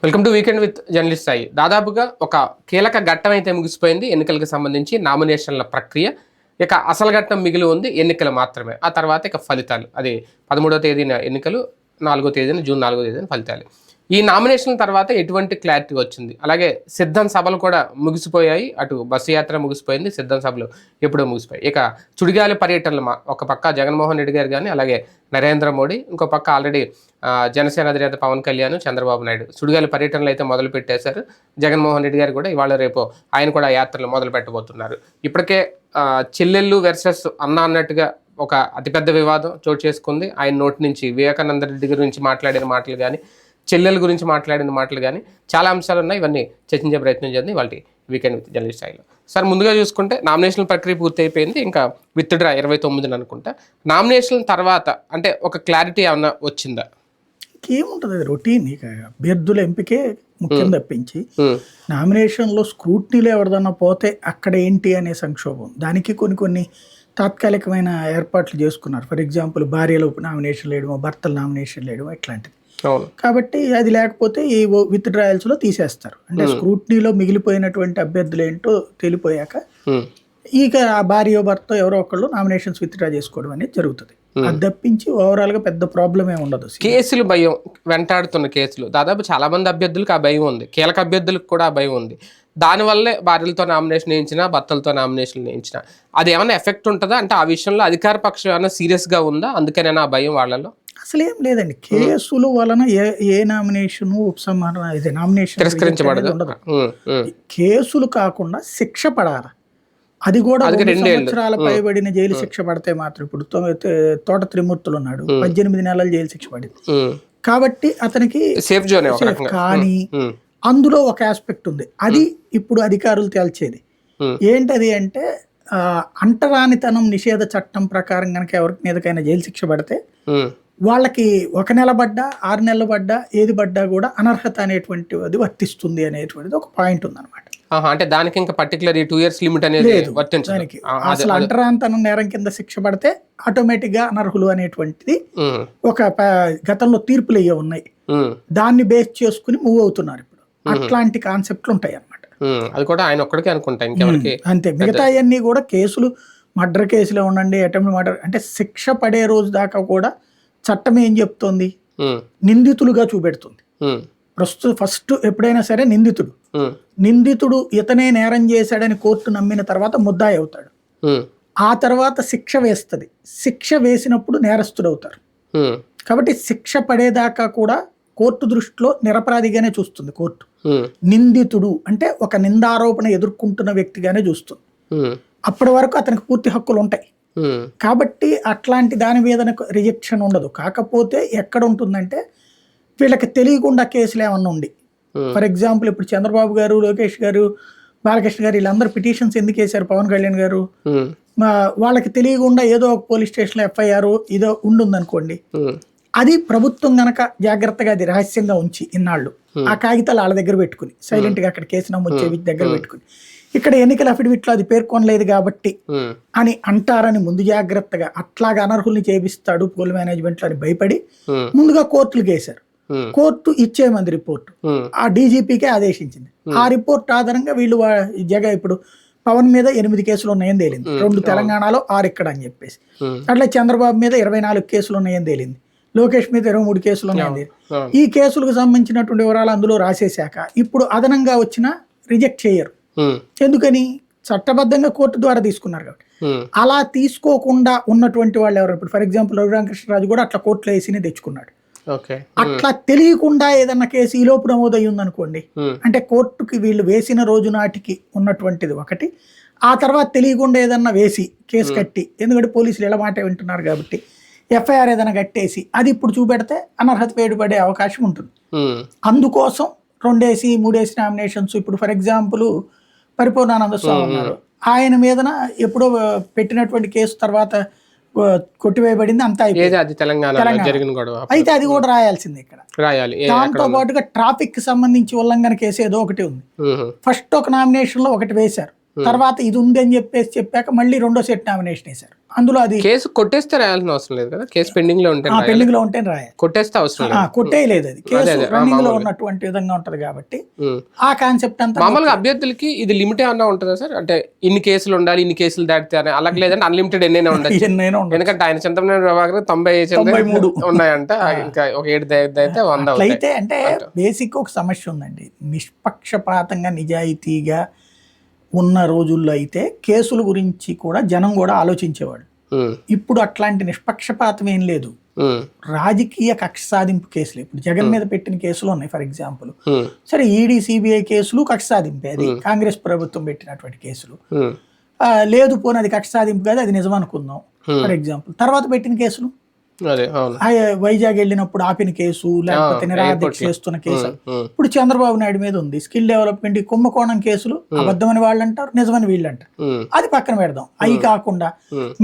Welcome to weekend with journalist Sai. దాదాపుగా ఒక కీలక ఘట్టం అయితే ముగిసిపోయింది ఎన్నికలకు సంబంధించి నామినేషన్ల ప్రక్రియ. ఇక అసలు ఘట్టం మిగిలి ఉంది ఎన్నికలు మాత్రమే. ఆ తర్వాత ఇక ఫలితాలు. అది 13వ తేదీన ఎన్నికలు, 4వ తేదీన జూన్ 4వ తేదీన ఫలితాలు. ఈ నామినేషన్ల తర్వాత ఎటువంటి క్లారిటీ వచ్చింది? అలాగే సిద్ధం సభలు కూడా ముగిసిపోయాయి. అటు బస్సు యాత్ర ముగిసిపోయింది, సిద్ధం సభలు ఎప్పుడో ముగిసిపోయాయి. ఇక సుడిగాలి పర్యటనలు ఒక పక్క జగన్మోహన్ రెడ్డి గారు కానీ, అలాగే నరేంద్ర మోడీ, ఇంకో పక్క ఆల్రెడీ జనసేన అధినేత పవన్ కళ్యాణ్, చంద్రబాబు నాయుడు సుడిగాలి పర్యటనలు అయితే మొదలు పెట్టేశారు. జగన్మోహన్ రెడ్డి గారు కూడా ఇవాళ రేపు ఆయన కూడా యాత్రలు మొదలు పెట్టబోతున్నారు. ఇప్పటికే చెల్లెళ్ళు వెర్సెస్ అన్న అన్నట్టుగా ఒక అతిపెద్ద వివాదం చోటు చేసుకుంది. ఆయన నోటి నుంచి వివేకానంద రెడ్డి గురించి మాట్లాడిన మాటలు కానీ, చెల్లెల గురించి మాట్లాడిన మాటలు కానీ చాలా అంశాలు ఉన్నాయి. ఇవన్నీ చర్చించే ప్రయత్నం చేద్దాం వాళ్ళ వీకెండ్ విత్ జర్నలిస్ట్ స్థాయిలో. సార్, ముందుగా చూసుకుంటే నామినేషన్ ప్రక్రియ పూర్తి అయిపోయింది. ఇంకా విత్డ్రా 29న అనుకుంటా. నామినేషన్ తర్వాత అంటే ఒక క్లారిటీ ఏమన్నా వచ్చిందా? ఏముంటుంది, రొటీన్. ఇక అభ్యర్థుల ఎంపికే ముఖ్యం తప్పించి నామినేషన్లో స్క్రూట్నీలో ఎవరిదన్నా పోతే అక్కడ ఏంటి అనే సంక్షోభం, దానికి కొన్ని తాత్కాలికమైన ఏర్పాట్లు చేసుకున్నారు. ఫర్ ఎగ్జాంపుల్ భార్యలు నామినేషన్ వేయడమో, భర్తలు నామినేషన్ వేయడమో ఇట్లాంటిది. కాబట్టి అది లేకపోతే ఈ విత్ డ్రాయల్స్లో తీసేస్తారు. అంటే స్క్రూట్నీలో మిగిలిపోయినటువంటి అభ్యర్థులు ఏంటో తెలిపోయాక ఇక ఆ భార్య భర్త ఎవరో ఒకళ్ళు నామినేషన్స్ విత్ డ్రా చేసుకోవడం అనేది జరుగుతుంది. అది తప్పించి ఓవరాల్ గా పెద్ద ప్రాబ్లం ఏమి ఉండదు. కేసులు భయం వెంటాడుతున్న కేసులు దాదాపు చాలా మంది అభ్యర్థులకు ఆ భయం ఉంది, కీలక అభ్యర్థులకు కూడా ఆ భయం ఉంది. దానివల్లే భార్యలతో నామినేషన్ వేయించినా, భర్తలతో నామినేషన్ వేయించినా అది ఏమైనా ఎఫెక్ట్ ఉంటుందా? అంటే ఆ విషయంలో అధికార పక్షం ఏమైనా సీరియస్గా ఉందా? అందుకనేనా ఆ భయం వాళ్ళలో? అసలు ఏం లేదండి. కేసుల వలన ఏ నామినేషన్ ఉపసంహరణ ఇది నామినేషన్ తిరస్కరించబడదు. కేసులు కాకుండా శిక్ష పడాలి. అది కూడా 2 సంవత్సరాల పైబడిన జైలు శిక్ష పడితే మాత్రం, ఇప్పుడు తోట త్రిమూర్తులు ఉన్నాడు, 18 నెలల జైలు శిక్ష పడింది కాబట్టి అతనికి సేఫ్ జోన్. కానీ అందులో ఒక ఆస్పెక్ట్ ఉంది, అది ఇప్పుడు అధికారులు తేల్చేది. ఏంటది అంటే అంటరానితనం నిషేధ చట్టం ప్రకారం కనుక ఎవరి మీదకైనా జైలు శిక్ష పడితే వాళ్ళకి 1 నెల పడ్డా 6 నెలలు పడ్డా ఏది పడ్డా కూడా అనర్హత అనేటువంటిది వర్తిస్తుంది అనేటువంటిది ఒక పాయింట్ ఉందన్నమాట. అంటే దానికి ఇంకా పర్టికులర్ 2 years లిమిట్ అనేది దానికి అసలు అంటరానితనం నేరం కింద శిక్ష పడితే ఆటోమేటిక్ గా అనర్హులు అనేటువంటిది ఒక గతంలో తీర్పులు అయ్యే ఉన్నాయి. దాన్ని బేస్ చేసుకుని మూవ్ అవుతున్నారు ఇప్పుడు. అట్లాంటి కాన్సెప్ట్లు ఉంటాయి అన్నమాట. అది కూడా ఆయన ఒక్కడికే అనుకుంటా, ఇంకెవరికి అంతే. మిగతా అన్ని కూడా కేసులు, మర్డర్ కేసులే ఉండండి, అటెంప్ట్ మర్డర్ అంటే శిక్ష పడే రోజు దాకా కూడా చట్టం ఏం చెప్తోంది, నిందితులుగా చూపెడుతుంది. ప్రస్తుతం ఫస్ట్ ఎప్పుడైనా సరే నిందితుడు ఇతనే నేరం చేశాడని కోర్టు నమ్మిన తర్వాత ముద్దాయి అవుతాడు. ఆ తర్వాత శిక్ష వేస్తుంది. శిక్ష వేసినప్పుడు నేరస్తుడు అవుతారు. కాబట్టి శిక్ష పడేదాకా కూడా కోర్టు దృష్టిలో నిరపరాధిగానే చూస్తుంది కోర్టు. నిందితుడు అంటే ఒక నిందారోపణ ఎదుర్కొంటున్న వ్యక్తిగానే చూస్తుంది. అప్పటి వరకు అతనికి పూర్తి హక్కులు ఉంటాయి. కాబట్టి అట్లాంటి దాని మీద రిజెక్షన్ ఉండదు. కాకపోతే ఎక్కడ ఉంటుందంటే వీళ్ళకి తెలియకుండా కేసులు ఏమన్నా ఉండి, ఫర్ ఎగ్జాంపుల్ ఇప్పుడు చంద్రబాబు గారు, లోకేష్ గారు, బాలకృష్ణ గారు వీళ్ళందరూ పిటిషన్స్ ఎందుకు వేశారు, పవన్ కళ్యాణ్ గారు, వాళ్ళకి తెలియకుండా ఏదో ఒక పోలీస్ స్టేషన్లో FIR ఏదో ఉండుందనుకోండి, అది ప్రభుత్వం గనక జాగ్రత్తగా అది రహస్యంగా ఉంచి ఇన్నాళ్ళు ఆ కాగితాలు వాళ్ళ దగ్గర పెట్టుకుని సైలెంట్ గా అక్కడ కేసు నమోదు దగ్గర పెట్టుకుని, ఇక్కడ ఎన్నికల అఫిడవిట్లో అది పేర్కొనలేదు కాబట్టి అని అంటారని ముందు జాగ్రత్తగా అట్లాగా అనర్హుల్ని చేపిస్తాడు పోల్ మేనేజ్మెంట్లో అని భయపడి ముందుగా కోర్టులకు వేశారు. కోర్టు ఇచ్చేమంది రిపోర్ట్ ఆ DGPకే ఆదేశించింది. ఆ రిపోర్ట్ ఆధారంగా వీళ్ళు ఇప్పుడు పవన్ మీద 8 కేసులు ఉన్నాయని తేలింది, 2 తెలంగాణలో 6 ఇక్కడ అని చెప్పేసి. అట్లా చంద్రబాబు మీద 24 కేసులు ఉన్నాయని తేలింది, లోకేష్ మీద 23 కేసులు ఉన్నాయని. ఈ కేసులకు సంబంధించినటువంటి వివరాలు అందులో రాసేశాక ఇప్పుడు అదనంగా వచ్చినా రిజెక్ట్ చేయరు. ఎందుకని? చట్టబద్ధంగా కోర్టు ద్వారా తీసుకున్నారు కాబట్టి. అలా తీసుకోకుండా ఉన్నటువంటి వాళ్ళు ఎవరు? ఇప్పుడు ఫర్ ఎగ్జాంపుల్ రఘురామకృష్ణరాజు కూడా అట్లా కోర్టులో వేసి తెచ్చుకున్నాడు. అట్లా తెలియకుండా ఏదన్నా కేసు ఈ లోపు నమోదయ్యి ఉందనుకోండి, అంటే కోర్టుకి వీళ్ళు వేసిన రోజు నాటికి ఉన్నటువంటిది ఒకటి, ఆ తర్వాత తెలియకుండా ఏదన్నా వేసి కేసు కట్టి, ఎందుకంటే పోలీసులు ఎలా మాట వింటున్నారు కాబట్టి FIR ఏదైనా కట్టేసి అది ఇప్పుడు చూపెడితే అనర్హత వేడిపడే అవకాశం ఉంటుంది. అందుకోసం 2 ఏసి 3 ఏసి నామినేషన్స్. ఇప్పుడు ఫర్ ఎగ్జాంపుల్ పరిపూర్ణానంద స్వామి ఉన్నారు, ఆయన మీదన ఎప్పుడో పెట్టినటువంటి కేసు తర్వాత కొట్టివేయబడింది, అంతా అయిపోయింది తెలంగాణ. అయితే అది కూడా రాయాల్సింది ఇక్కడ. దాంతో పాటుగా ట్రాఫిక్ కి సంబంధించి ఉల్లంఘన కేసు ఏదో ఒకటి ఉంది. ఫస్ట్ ఒక నామినేషన్ లో ఒకటి వేశారు, తర్వాత ఇది ఉంది అని చెప్పాక మళ్ళీ రెండో సెట్ నామినేషన్ వేశారు. అందులో అది కేసు కొట్టేస్తే రాయాల్సిన అవసరం లేదు కదా, కేసు పెండింగ్ లో ఉంటే పెండింగ్ లో ఉంటే రాయాలి, కొట్టేస్తే అవసరం లేదు, కొట్టేయలేదు. అది కేసు రన్నింగ్ లో ఉన్నటువంటి విధంగా ఉంటది కాబట్టి ఆ కాన్సెప్ట్ అంతా. మామూలుగా అభ్యర్థులకి ఇది లిమిట్ ఏమన్నా ఉంటుందా సార్? అంటే ఇన్ని కేసులు ఉండాలి, ఇన్ని కేసులు దాటితే అని అలాగే లేదంటే అన్లిమిటెడ్ ఎన్నైనా ఉండదు? ఎందుకంటే ఆయన చింతమనేని ప్రభాకర్ 93 ఉన్నాయంట, ఇంకా ఒక 7 అయితే 100 అయితే. అంటే బేసిక్ ఒక సమస్య ఉందండి. నిష్పక్షపాతంగా నిజాయితీగా ఉన్న రోజుల్లో అయితే కేసుల గురించి కూడా జనం కూడా ఆలోచించేవాడు. ఇప్పుడు అట్లాంటి నిష్పక్షపాతం ఏం లేదు. రాజకీయ కక్ష సాధింపు కేసులు ఇప్పుడు జగన్ మీద పెట్టిన కేసులు ఉన్నాయి. ఫర్ ఎగ్జాంపుల్ సరే, ఈడీ సిబిఐ కేసులు కక్ష సాధింపే, అది కాంగ్రెస్ ప్రభుత్వం పెట్టినటువంటి కేసులు. లేదు పోనీ అది కక్ష సాధింపు కాదు, అది నిజం అనుకుందాం. ఫర్ ఎగ్జాంపుల్ తర్వాత పెట్టిన కేసులు, వైజాగ్ వెళ్ళినప్పుడు ఆపిన కేసు, లేకపోతే నిరాదీక్ష చేస్తున్న కేసు. ఇప్పుడు చంద్రబాబు నాయుడు మీద ఉంది స్కిల్ డెవలప్మెంట్, కుంభకోణం కేసులు. అబద్ధమని వాళ్ళు అంటారు, నిజమని వీళ్ళు అంటారు. అది పక్కన పెడదాం. అవి కాకుండా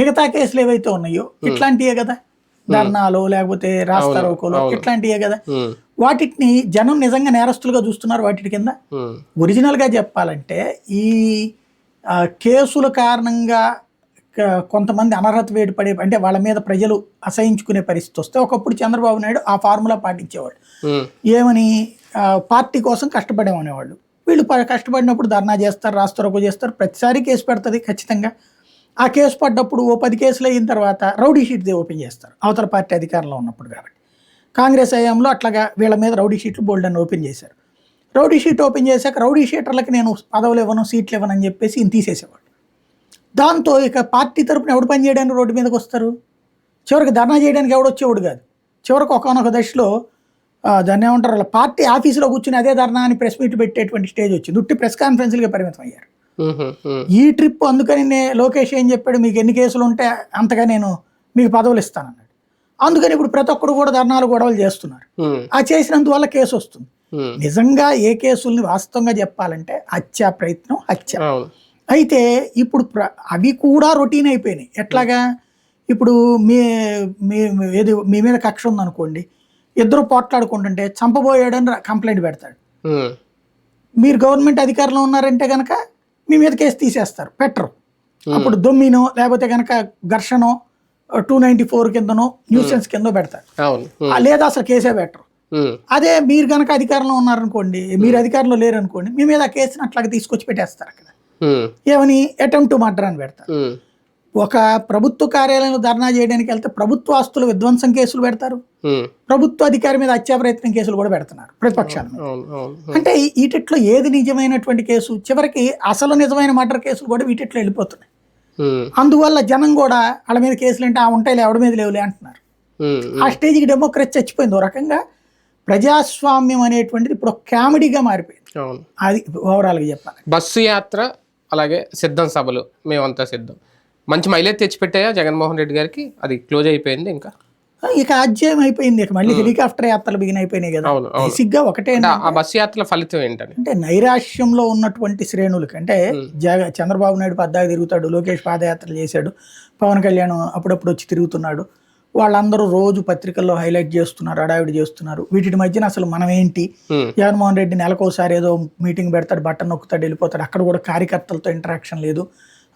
మిగతా కేసులు ఏవైతే ఉన్నాయో ఇట్లాంటివే కదా, ధర్నాలో లేకపోతే రాస్తారోకోలో ఇట్లాంటివే కదా. వాటిని జనం నిజంగా నేరస్తులుగా చూస్తున్నారు. వాటి కింద ఒరిజినల్ గా చెప్పాలంటే ఈ కేసుల కారణంగా కొంతమంది అనర్హత వేడి పడే, అంటే వాళ్ళ మీద ప్రజలు అసహించుకునే పరిస్థితి వస్తే ఒకప్పుడు చంద్రబాబు నాయుడు ఆ ఫార్ములా పాటించేవాడు. ఏమని, పార్టీ కోసం కష్టపడేమనేవాళ్ళు. వీళ్ళు కష్టపడినప్పుడు ధర్నా చేస్తారు, రాస్తారోకో చేస్తారు, ప్రతిసారి కేసు పెడుతుంది ఖచ్చితంగా. ఆ కేసు పడ్డప్పుడు ఓ 10 కేసులు అయిన తర్వాత రౌడీ షీట్ ఓపెన్ చేస్తారు, అవతల పార్టీ అధికారంలో ఉన్నప్పుడు. కాబట్టి కాంగ్రెస్ హయాంలో అట్లాగా వీళ్ళ మీద రౌడీ షీట్లు బోల్డ్ అని ఓపెన్ చేశారు. రౌడీ షీట్ ఓపెన్ చేశాక రౌడీ షీటర్లకి నేను పదవులు ఇవ్వను, సీట్లు ఇవ్వను అని చెప్పేసి ఈయన తీసేసేవాడు. దాంతో ఇక పార్టీ తరపున ఎవడు పని చేయడానికి రోడ్డు మీదకి వస్తారు? చివరికి ధర్నా చేయడానికి ఎవడు వచ్చేవాడు కాదు. చివరికి ఒకనొక దశలో దాన్ని ఏమంటారు, వాళ్ళ పార్టీ ఆఫీసులో కూర్చుని అదే ధర్నా అని ప్రెస్ మీట్ పెట్టేటువంటి స్టేజ్ వచ్చింది. ఉట్టి ప్రెస్ కాన్ఫరెన్స్లుగా పరిమితం అయ్యారు. ఈ ట్రిప్ అందుకని లోకేష్ ఏం చెప్పాడు, మీకు ఎన్ని కేసులు ఉంటే అంతగా నేను మీకు పదవులు ఇస్తానన్నాడు. అందుకని ఇప్పుడు ప్రతి ఒక్కరు కూడా ధర్నాలు గొడవలు చేస్తున్నారు. ఆ చేసినందువల్ల కేసు వస్తుంది. నిజంగా ఏ కేసుల్ని వాస్తవంగా చెప్పాలంటే హత్యా ప్రయత్నం, హత్య. అయితే ఇప్పుడు అవి కూడా రొటీన్ అయిపోయినాయి. ఎట్లాగా, ఇప్పుడు మీ మీద కక్ష ఉందనుకోండి, ఇద్దరు పోట్లాడుకుంటుంటే చంపబోయాడని కంప్లైంట్ పెడతాడు. మీరు గవర్నమెంట్ అధికారంలో ఉన్నారంటే కనుక మీ మీద కేసు తీసేస్తారు, పెట్టరు. అప్పుడు దొమ్మినో లేకపోతే కనుక ఘర్షణో 294 కిందనో న్యూసెన్స్ కిందో పెడతారు, లేదా అసలు కేసే పెట్టరు. అదే మీరు కనుక అధికారంలో ఉన్నారనుకోండి, మీరు అధికారంలో లేరనుకోండి, మీ మీద ఆ కేసుని అట్లాగే తీసుకొచ్చి పెట్టేస్తారు. అక్కడ ఏమని, అటెంప్ట్ టు మర్డర్ అని పెడతారు. ఒక ప్రభుత్వ కార్యాలయంలో ధర్నా చేయడానికి వెళ్తే ప్రభుత్వ ఆస్తుల విధ్వంసం కేసులు పెడతారు, ప్రభుత్వ అధికారి మీద హత్యా ప్రయత్నం కేసులు కూడా పెడుతున్నారు ప్రతిపక్షాల మీద. అంటే వీటిట్లో ఏది నిజమైనటువంటి కేసు? చివరికి అసలు నిజమైన మర్డర్ కేసులు కూడా వీటిట్లో వెళ్ళిపోతున్నాయి. అందువల్ల జనం కూడా వాళ్ళ మీద కేసులు అంటే ఉంటాయిలే, ఎవడి మీద లేవులే అంటున్నారు. ఆ స్టేజ్కి డెమోక్రసీ చచ్చిపోయింది. ఓ రకంగా ప్రజాస్వామ్యం అనేటువంటిది ఇప్పుడు ఒక కామెడీగా మారిపోయింది. అది ఓవరాల్గా చెప్పాలి. బస్సు యాత్ర అలాగే సిద్ధం సభలు మేమంతా సిద్ధం మంచి మైలేజ్ తెచ్చిపెట్టాయా జగన్మోహన్ రెడ్డి గారికి? అది క్లోజ్ అయిపోయింది, ఇంకా ఇక అధ్యాయం అయిపోయింది. ఇక మళ్ళీ హెలికాప్టర్ యాత్రలు బిగిన్ అయిపోయినాయి కదా. బేసిక్గా ఒకటే, ఆ బస్సు యాత్రల ఫలితం ఏంటంటే అంటే నైరాశ్యంలో ఉన్నటువంటి శ్రేణులకి, అంటే చంద్రబాబు నాయుడు పద్దాగా తిరుగుతాడు, లోకేష్ పాదయాత్రలు చేశాడు, పవన్ కళ్యాణ్ అప్పుడప్పుడు వచ్చి తిరుగుతున్నాడు, వాళ్ళందరూ రోజు పత్రికల్లో హైలైట్ చేస్తున్నారు, హడావిడి చేస్తున్నారు. వీటి మధ్యన అసలు మనం ఏంటి, జగన్మోహన్ రెడ్డి నెలకోసారి ఏదో మీటింగ్ పెడతాడు, బట్టన్ నొక్కుతాడు, వెళ్ళిపోతాడు. అక్కడ కూడా కార్యకర్తలతో ఇంటరాక్షన్ లేదు.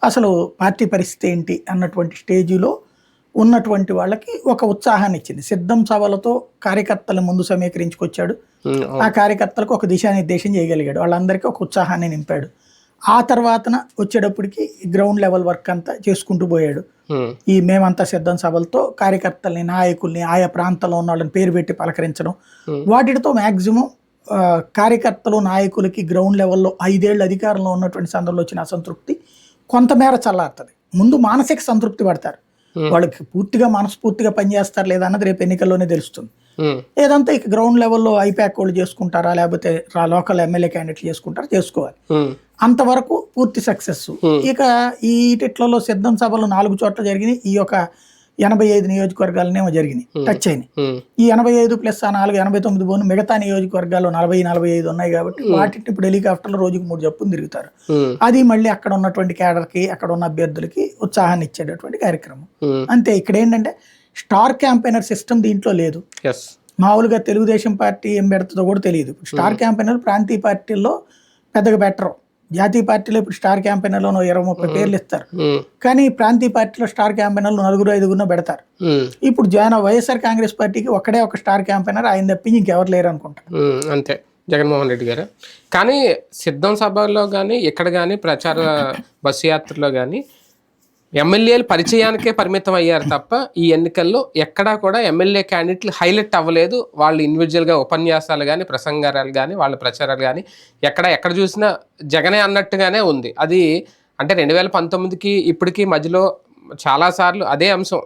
అసలు పార్టీ పరిస్థితి ఏంటి అన్నటువంటి స్టేజిలో ఉన్నటువంటి వాళ్ళకి ఒక ఉత్సాహాన్ని ఇచ్చింది. సిద్ధం సభలతో కార్యకర్తలను ముందు సమీకరించుకొచ్చాడు. ఆ కార్యకర్తలకు ఒక దిశానిర్దేశం చేయగలిగాడు, వాళ్ళందరికీ ఒక ఉత్సాహాన్ని నింపాడు. ఆ తర్వాతన వచ్చేటప్పటికి గ్రౌండ్ లెవెల్ వర్క్ అంతా చేసుకుంటూ పోయాడు. ఈ మేమంతా సిద్ధం సభలతో కార్యకర్తల్ని, నాయకుల్ని, ఆయా ప్రాంతంలో ఉన్న వాళ్ళని పేరు పెట్టి పలకరించడం, వాటితో మ్యాక్సిమం కార్యకర్తలు, నాయకులకి గ్రౌండ్ లెవెల్లో 5 ఏళ్ళు అధికారంలో ఉన్నటువంటి సందర్భంలో వచ్చిన అసంతృప్తి కొంతమేర చల్లారుతుంది. ముందు మానసిక సంతృప్తి పడతారు, వాళ్ళకి పూర్తిగా మనస్ఫూర్తిగా పనిచేస్తారు లేదా అన్నది రేపు ఎన్నికల్లోనే తెలుస్తుంది. ఏదంతా ఇక గ్రౌండ్ లెవెల్లో ఐపాక్ వాళ్ళు చేసుకుంటారా, లేకపోతే లోకల్ ఎమ్మెల్యే క్యాండిడేట్లు చేసుకుంటారా, చేసుకోవాలి. అంతవరకు పూర్తి సక్సెస్. ఇక ఈ ఇట్లలో సిద్ధం సభలు 4 చోట్ల జరిగినాయి. ఈ యొక్క 85 నియోజకవర్గాలనేమో జరిగినాయి, టచ్ అయినాయి. ఈ 85 ప్లస్ ఆ 4 89 పోను మిగతా నియోజకవర్గాల్లో 40-45 ఉన్నాయి కాబట్టి వాటిని ఇప్పుడు హెలికాప్టర్లో రోజుకు 3 చొప్పున తిరుగుతారు. అది మళ్ళీ అక్కడ ఉన్నటువంటి క్యాడర్కి, అక్కడ ఉన్న అభ్యర్థులకి ఉత్సాహాన్ని ఇచ్చేటటువంటి కార్యక్రమం. అంతే. ఇక్కడ ఏంటంటే స్టార్ క్యాంపెయినర్ సిస్టమ్ దీంట్లో లేదు. మామూలుగా తెలుగుదేశం పార్టీ ఏం పెడుతుందో కూడా తెలియదు. స్టార్ క్యాంపెయినర్ ప్రాంతీయ పార్టీల్లో పెద్దగా పెట్టరు. జాతీయ పార్టీలో ఇప్పుడు స్టార్ క్యాంపెయినర్లో 20-30 పేర్లు ఇస్తారు, ఉమ్, కానీ ప్రాంతీయ పార్టీలో స్టార్ క్యాంపెయినర్లు 4-5 పెడతారు. ఉమ్, ఇప్పుడు వైఎస్ఆర్ కాంగ్రెస్ పార్టీకి ఒక్కడే ఒక స్టార్ క్యాంపెయినర్, ఆయన తప్పించి ఇంకెవరు లేరు అనుకుంటా. అంతే జగన్మోహన్ రెడ్డి గారు. కానీ సిద్ధం సభలో కానీ ఇక్కడ కానీ ప్రచార బస్సు యాత్రలో కానీ ఎమ్మెల్యేలు పరిచయానికే పరిమితం అయ్యారు తప్ప ఈ ఎన్నికల్లో ఎక్కడా కూడా ఎమ్మెల్యే క్యాండిడేట్లు హైలైట్ అవ్వలేదు. వాళ్ళు ఇండివిజువల్గా ఉపన్యాసాలు కానీ ప్రసంగాలు కానీ వాళ్ళ ప్రచారాలు కానీ ఎక్కడ చూసినా జగనే అన్నట్టుగానే ఉంది. అది అంటే 2019కి ఇప్పటికీ మధ్యలో చాలాసార్లు అదే అంశం,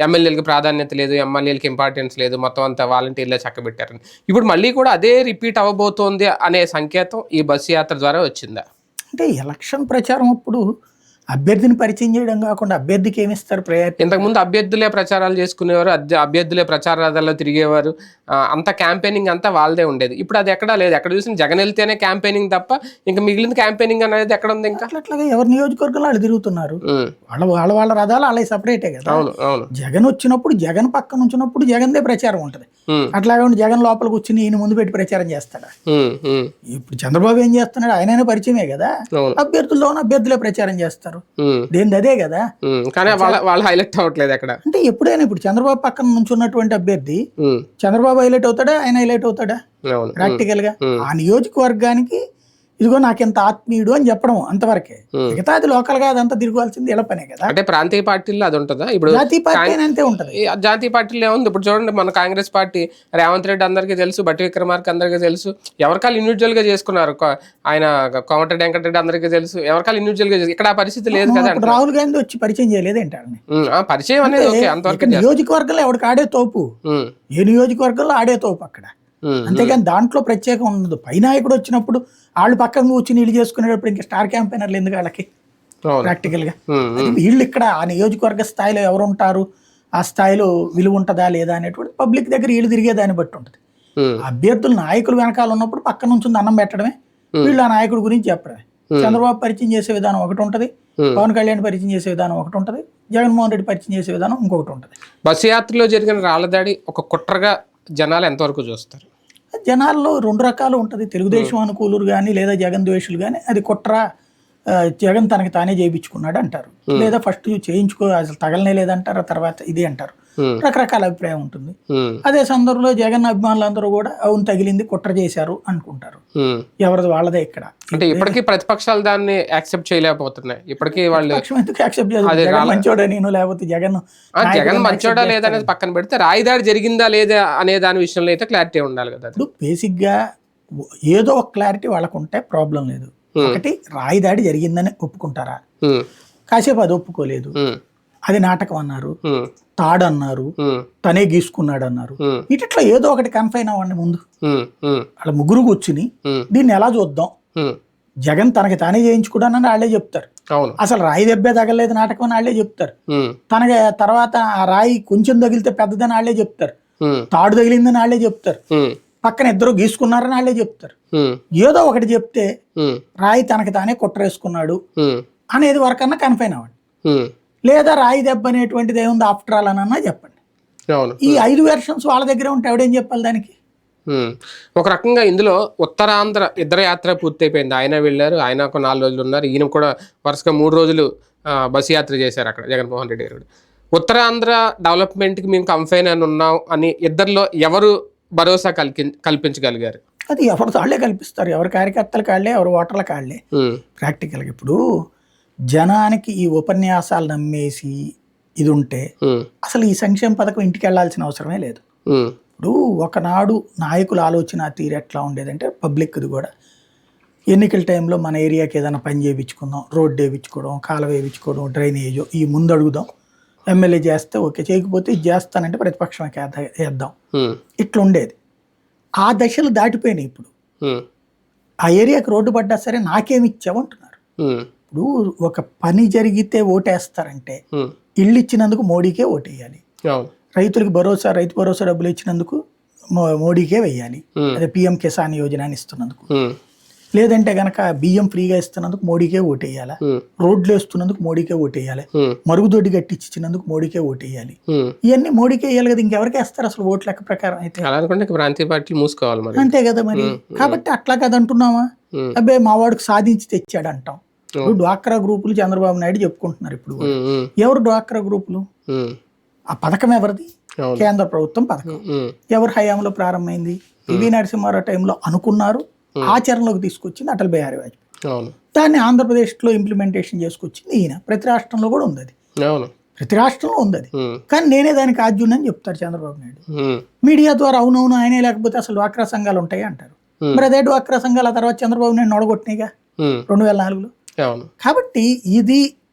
ఎమ్మెల్యేలకు ప్రాధాన్యత లేదు, ఎమ్మెల్యేలకు ఇంపార్టెన్స్ లేదు, మొత్తం అంతా వాలంటీర్లే చక్కబెట్టారని. ఇప్పుడు మళ్ళీ కూడా అదే రిపీట్ అవ్వబోతోంది అనే సంకేతం ఈ బస్సు యాత్ర ద్వారా వచ్చిందా? అంటే ఎలక్షన్ ప్రచారం అప్పుడు అభ్యర్థిని పరిచయం చేయడం కాకుండా అభ్యర్థికి ఏమిస్తారు ప్రయారిటీ? ఇంతకుముందు అభ్యర్థులే ప్రచారాలు చేసుకునేవారు, అభ్యర్థులే ప్రచార రథాల్లో తిరిగేవారు, అంత క్యాంపెయినింగ్ అంతా వాళ్ళదే ఉండేది. ఇప్పుడు అది ఎక్కడా లేదు. ఎక్కడ చూసిన జగన్ వెళ్తేనే క్యాంపెయినింగ్ తప్ప ఇంకా మిగిలిన క్యాంపెయినింగ్ అనేది ఎక్కడ ఉంది? ఇంకా అట్లాగే ఎవరి నియోజకవర్గంలో వాళ్ళు తిరుగుతున్నారు, వాళ్ళ రథాలు వాళ్ళకి సపరేటే కదా. అవును అవును. జగన్ వచ్చినప్పుడు జగన్ పక్కన ఉంచినప్పుడు జగన్దే ప్రచారం ఉంటుంది. అట్లాగే జగన్ లోపల కూర్చుని ఈయన ముందు పెట్టి ప్రచారం చేస్తాడా? ఇప్పుడు చంద్రబాబు ఏం చేస్తున్నాడు? ఆయననే పరిచయమే కదా, అభ్యర్థుల్లో ఉన్న అభ్యర్థులే ప్రచారం చేస్తారు, దేని అదే కదా. కానీ వాళ్ళు హైలైట్ అవ్వట్లేదు అక్కడ. అంటే ఎప్పుడైనా ఇప్పుడు చంద్రబాబు పక్కన నుంచి ఉన్నటువంటి అభ్యర్థి చంద్రబాబు హైలైట్ అవుతాడా, ఆయన హైలైట్ అవుతాడా? ప్రాక్టికల్ గా ఆ నియోజకవర్గానికి ఇదిగో నాకెంత ఆత్మీయుడు అని చెప్పడం అంతవరకే. మిగతా అది లోకల్ గా అదంతా తిరగాల్సింది ఎలా పనే కదా. అంటే ప్రాంతీయ పార్టీల్లో అది ఉంటుందా? ఇప్పుడు జాతీయ పార్టీ అంతే ఉంటది. జాతీయ పార్టీలో ఏముంది? ఇప్పుడు చూడండి, మన కాంగ్రెస్ పార్టీ రేవంత్ రెడ్డి అందరికీ తెలుసు, బట్టి విక్రమార్క అందరికీ తెలుసు, ఎవరికాలు ఇండివిజువల్ గా చేసుకున్నారు. ఆయన కోమటిరెడ్డి వెంకటరెడ్డి అందరికీ తెలుసు, ఎవరికాలు ఇండివిజువల్ గా. ఇక్కడ ఆ పరిస్థితి లేదు కదా. రాహుల్ గాంధీ వచ్చి పరిచయం చేయలేదు ఏంటండి? పరిచయం అనేది ఓకే, అంతవరకు. నియోజకవర్గంలో ఎవరికి ఆడే తోపు, ఏ నియోజకవర్గంలో ఆడే తోపు అక్కడ, అంతేగాని దాంట్లో ప్రత్యేకం ఉండదు. పై నాయకుడు వచ్చినప్పుడు వాళ్ళు పక్కన కూర్చుని వీళ్ళు చేసుకునేటప్పుడు ఇంకా స్టార్ క్యాంపెయినర్లు ఎందుకు వాళ్ళకి? ప్రాక్టికల్ గా వీళ్ళు ఇక్కడ ఆ నియోజకవర్గ స్థాయిలో ఎవరు ఉంటారు, ఆ స్థాయిలో విలువ ఉంటుందా లేదా అనేటువంటి పబ్లిక్ దగ్గర వీళ్ళు తిరిగే దాన్ని బట్టి ఉంటుంది. అభ్యర్థులు నాయకులు వెనకాల ఉన్నప్పుడు పక్క నుంచి అన్నం పెట్టడమే, వీళ్ళు ఆ నాయకుడి గురించి చెప్పడమే. చంద్రబాబు పరిచయం చేసే విధానం ఒకటి ఉంటుంది, పవన్ కళ్యాణ్ పరిచయం చేసే విధానం ఒకటి ఉంటుంది, జగన్మోహన్ రెడ్డి పరిచయం చేసే విధానం ఇంకొకటి ఉంటుంది. బస్సు యాత్రలో జరిగిన రాళ్లదాడి ఒక కుట్రగా జనాలు ఎంతవరకు చూస్తారు? జనాల్లో 2 రకాలు ఉంటుంది. తెలుగుదేశం అనుకూలురు కానీ లేదా జగన్ ద్వేషులు కానీ అది కుట్ర, జగన్ తనకి తానే చేయించుకున్నాడు అంటారు, లేదా ఫస్ట్ చేయించుకో అసలు తగలనే లేదంటారు, తర్వాత ఇది అంటారు. రకరకాల అభిప్రాయం ఉంటుంది. అదే సందర్భంలో జగన్ అభిమానులందరూ కూడా అవును తగిలింది, కుట్ర చేశారు అనుకుంటారు. ఎవరిది వాళ్ళదే ఇక్కడ. అంటే ఇప్పటికీ ప్రతిపక్షాలు దాన్ని యాక్సెప్ట్ చేయలేకపోతున్నాయి. ఇప్పటికీ వాళ్ళు ఎందుకు యాక్సెప్ట్ చేస్తారు? మంచోడా నేను, లేకపోతే జగన్ మంచోడా లేదనేది పక్కన పెడితే రాయిదాడి జరిగిందా లేదా అనే దాని విషయంలో అయితే క్లారిటీ ఉండాలి కదా. ఇప్పుడు బేసిక్ గా ఏదో ఒక క్లారిటీ వాళ్ళకు ఉంటే ప్రాబ్లం లేదు. ఒకటి, రాయిదాడి జరిగిందని ఒప్పుకుంటారా? కాసేపు అది ఒప్పుకోలేదు, అది నాటకం అన్నారు, తాడు అన్నారు, తనే గీసుకున్నాడు అన్నారు. ఇట్లా ఏదో ఒకటి కన్ఫైన్ అవ్వండి ముందు. వాళ్ళ ముగ్గురు కూర్చుని దీన్ని ఎలా చూద్దాం, జగన్ తనకి తానే చేయించుకున్నానని వాళ్ళే చెప్తారు. అసలు రాయి దెబ్బే తగలేదు నాటకం అని వాళ్ళే చెప్తారు. తనకి తర్వాత ఆ రాయి కొంచెం తగిలితే పెద్దదని వాళ్ళే చెప్తారు, తాడు తగిలిందని వాళ్ళే చెప్తారు, పక్కన ఇద్దరు గీసుకున్నారని వాళ్ళే చెప్తారు. ఏదో ఒకటి చెప్తే రాయి తనకి తానే కుట్రేసుకున్నాడు అనేది వరకన్నా కన్ఫైన్ అవ్వండి. లేదా రాయి దెబ్బ అనేటువంటిది ఏముంది ఆఫ్టర్ ఆల్ అన్నా చెప్పండి. ఈ 5 వెర్షన్స్ వాళ్ళ దగ్గర ఉంటే ఎవడేం చెప్పాలి దానికి? ఒక రకంగా ఇందులో ఉత్తరాంధ్ర ఇద్దరు యాత్ర పూర్తయిపోయింది. ఆయన వెళ్ళారు, ఆయన ఒక 4 రోజులు ఉన్నారు, ఈయన కూడా వరుసగా 3 రోజులు బస్సు యాత్ర చేశారు అక్కడ జగన్మోహన్ రెడ్డి గారు. ఉత్తరాంధ్ర డెవలప్మెంట్కి మేము కంఫైన్ అని ఉన్నాం అని ఇద్దరిలో ఎవరు భరోసా కల్పించగలిగారు? అది ఎవరు వాళ్ళే కల్పిస్తారు, ఎవరి కార్యకర్తల కాళ్లే, ఎవరు ఓటర్ల కాళ్లే. ప్రాక్టికల్గా ఇప్పుడు జనానికి ఈ ఉపన్యాసాలు నమ్మేసి ఇది ఉంటే అసలు ఈ సంక్షేమ పథకం ఇంటికి వెళ్లాల్సిన అవసరమే లేదు. ఇప్పుడు ఒకనాడు నాయకుల ఆలోచన తీరు ఎట్లా ఉండేదంటే పబ్లిక్ది కూడా ఎన్నికల టైంలో మన ఏరియాకి ఏదైనా పని చేయించుకుందాం, రోడ్డు వేయించుకోవడం, కాలువ వేయించుకోవడం, డ్రైనేజ్ ఈ ముందు అడుగుదాం, ఎమ్మెల్యే చేస్తే ఓకే, చేయకపోతే ఇది చేస్తానంటే ప్రతిపక్షం వేద్దాం, ఇట్లా ఉండేది. ఆ దశలు దాటిపోయినాయి. ఇప్పుడు ఆ ఏరియాకి రోడ్డు పడ్డా సరే నాకేమి ఇచ్చావు అంటున్నారు. ఇప్పుడు ఒక పని జరిగితే ఓటేస్తారంటే ఇళ్ళు ఇచ్చినందుకు మోడీకే ఓటేయాలి, రైతులకు భరోసా, రైతు భరోసా డబ్బులు ఇచ్చినందుకు మోడీకే వెయ్యాలి, అదే పిఎం కిసాన్ యోజన అని ఇస్తున్నందుకు, లేదంటే గనక బియ్యం ఫ్రీగా ఇస్తున్నందుకు మోడీకే ఓటేయాలి, రోడ్లు వేస్తున్నందుకు మోడీకే ఓటేయాలి, మరుగుదొడ్డి కట్టించినందుకు మోడీకే ఓటేయాలి. ఇవన్నీ మోడీకే వేయాలి కదా, ఇంకెవరికి వేస్తారు అసలు ఓటు లెక్క ప్రకారం అయితే? ప్రాంతీయ పార్టీలు మూసుకోవాలి, అంతే కదా మరి. కాబట్టి అట్లా కదా అంటున్నావా? అబ్బాయి మా వాడికి సాధించి తెచ్చాడు అంటాం. ఇప్పుడు డ్వాక్రా గ్రూపులు చంద్రబాబు నాయుడు చెప్పుకుంటున్నారు. ఇప్పుడు కూడా ఎవరు డ్వాక్రా గ్రూపులు? ఆ పథకం ఎవరిది? కేంద్ర ప్రభుత్వం పథకం. ఎవరి హయాంలో ప్రారంభమైంది? పివి నరసింహారావు టైంలో అనుకున్నారు, ఆచరణలోకి తీసుకొచ్చింది అటల్ బిహారీ వాజ్పేయి. దాన్ని ఆంధ్రప్రదేశ్లో ఇంప్లిమెంటేషన్ చేసుకొచ్చింది ఈయన. ప్రతి రాష్ట్రంలో కూడా ఉంది అది, ప్రతి రాష్ట్రంలో ఉంది అది. కానీ నేనే దానికి ఆద్యున్నని చెప్తారు చంద్రబాబు నాయుడు. మీడియా ద్వారా అవునవును ఆయనే, లేకపోతే అసలు డ్వాక్రా సంఘాలు ఉంటాయి అంటారు. మరి అదే డ్వాక్రా సంఘాలు ఆ తర్వాత చంద్రబాబు నాయుడు నొడగొట్టినాయిగా 2004లో. కాబట్టి ఇది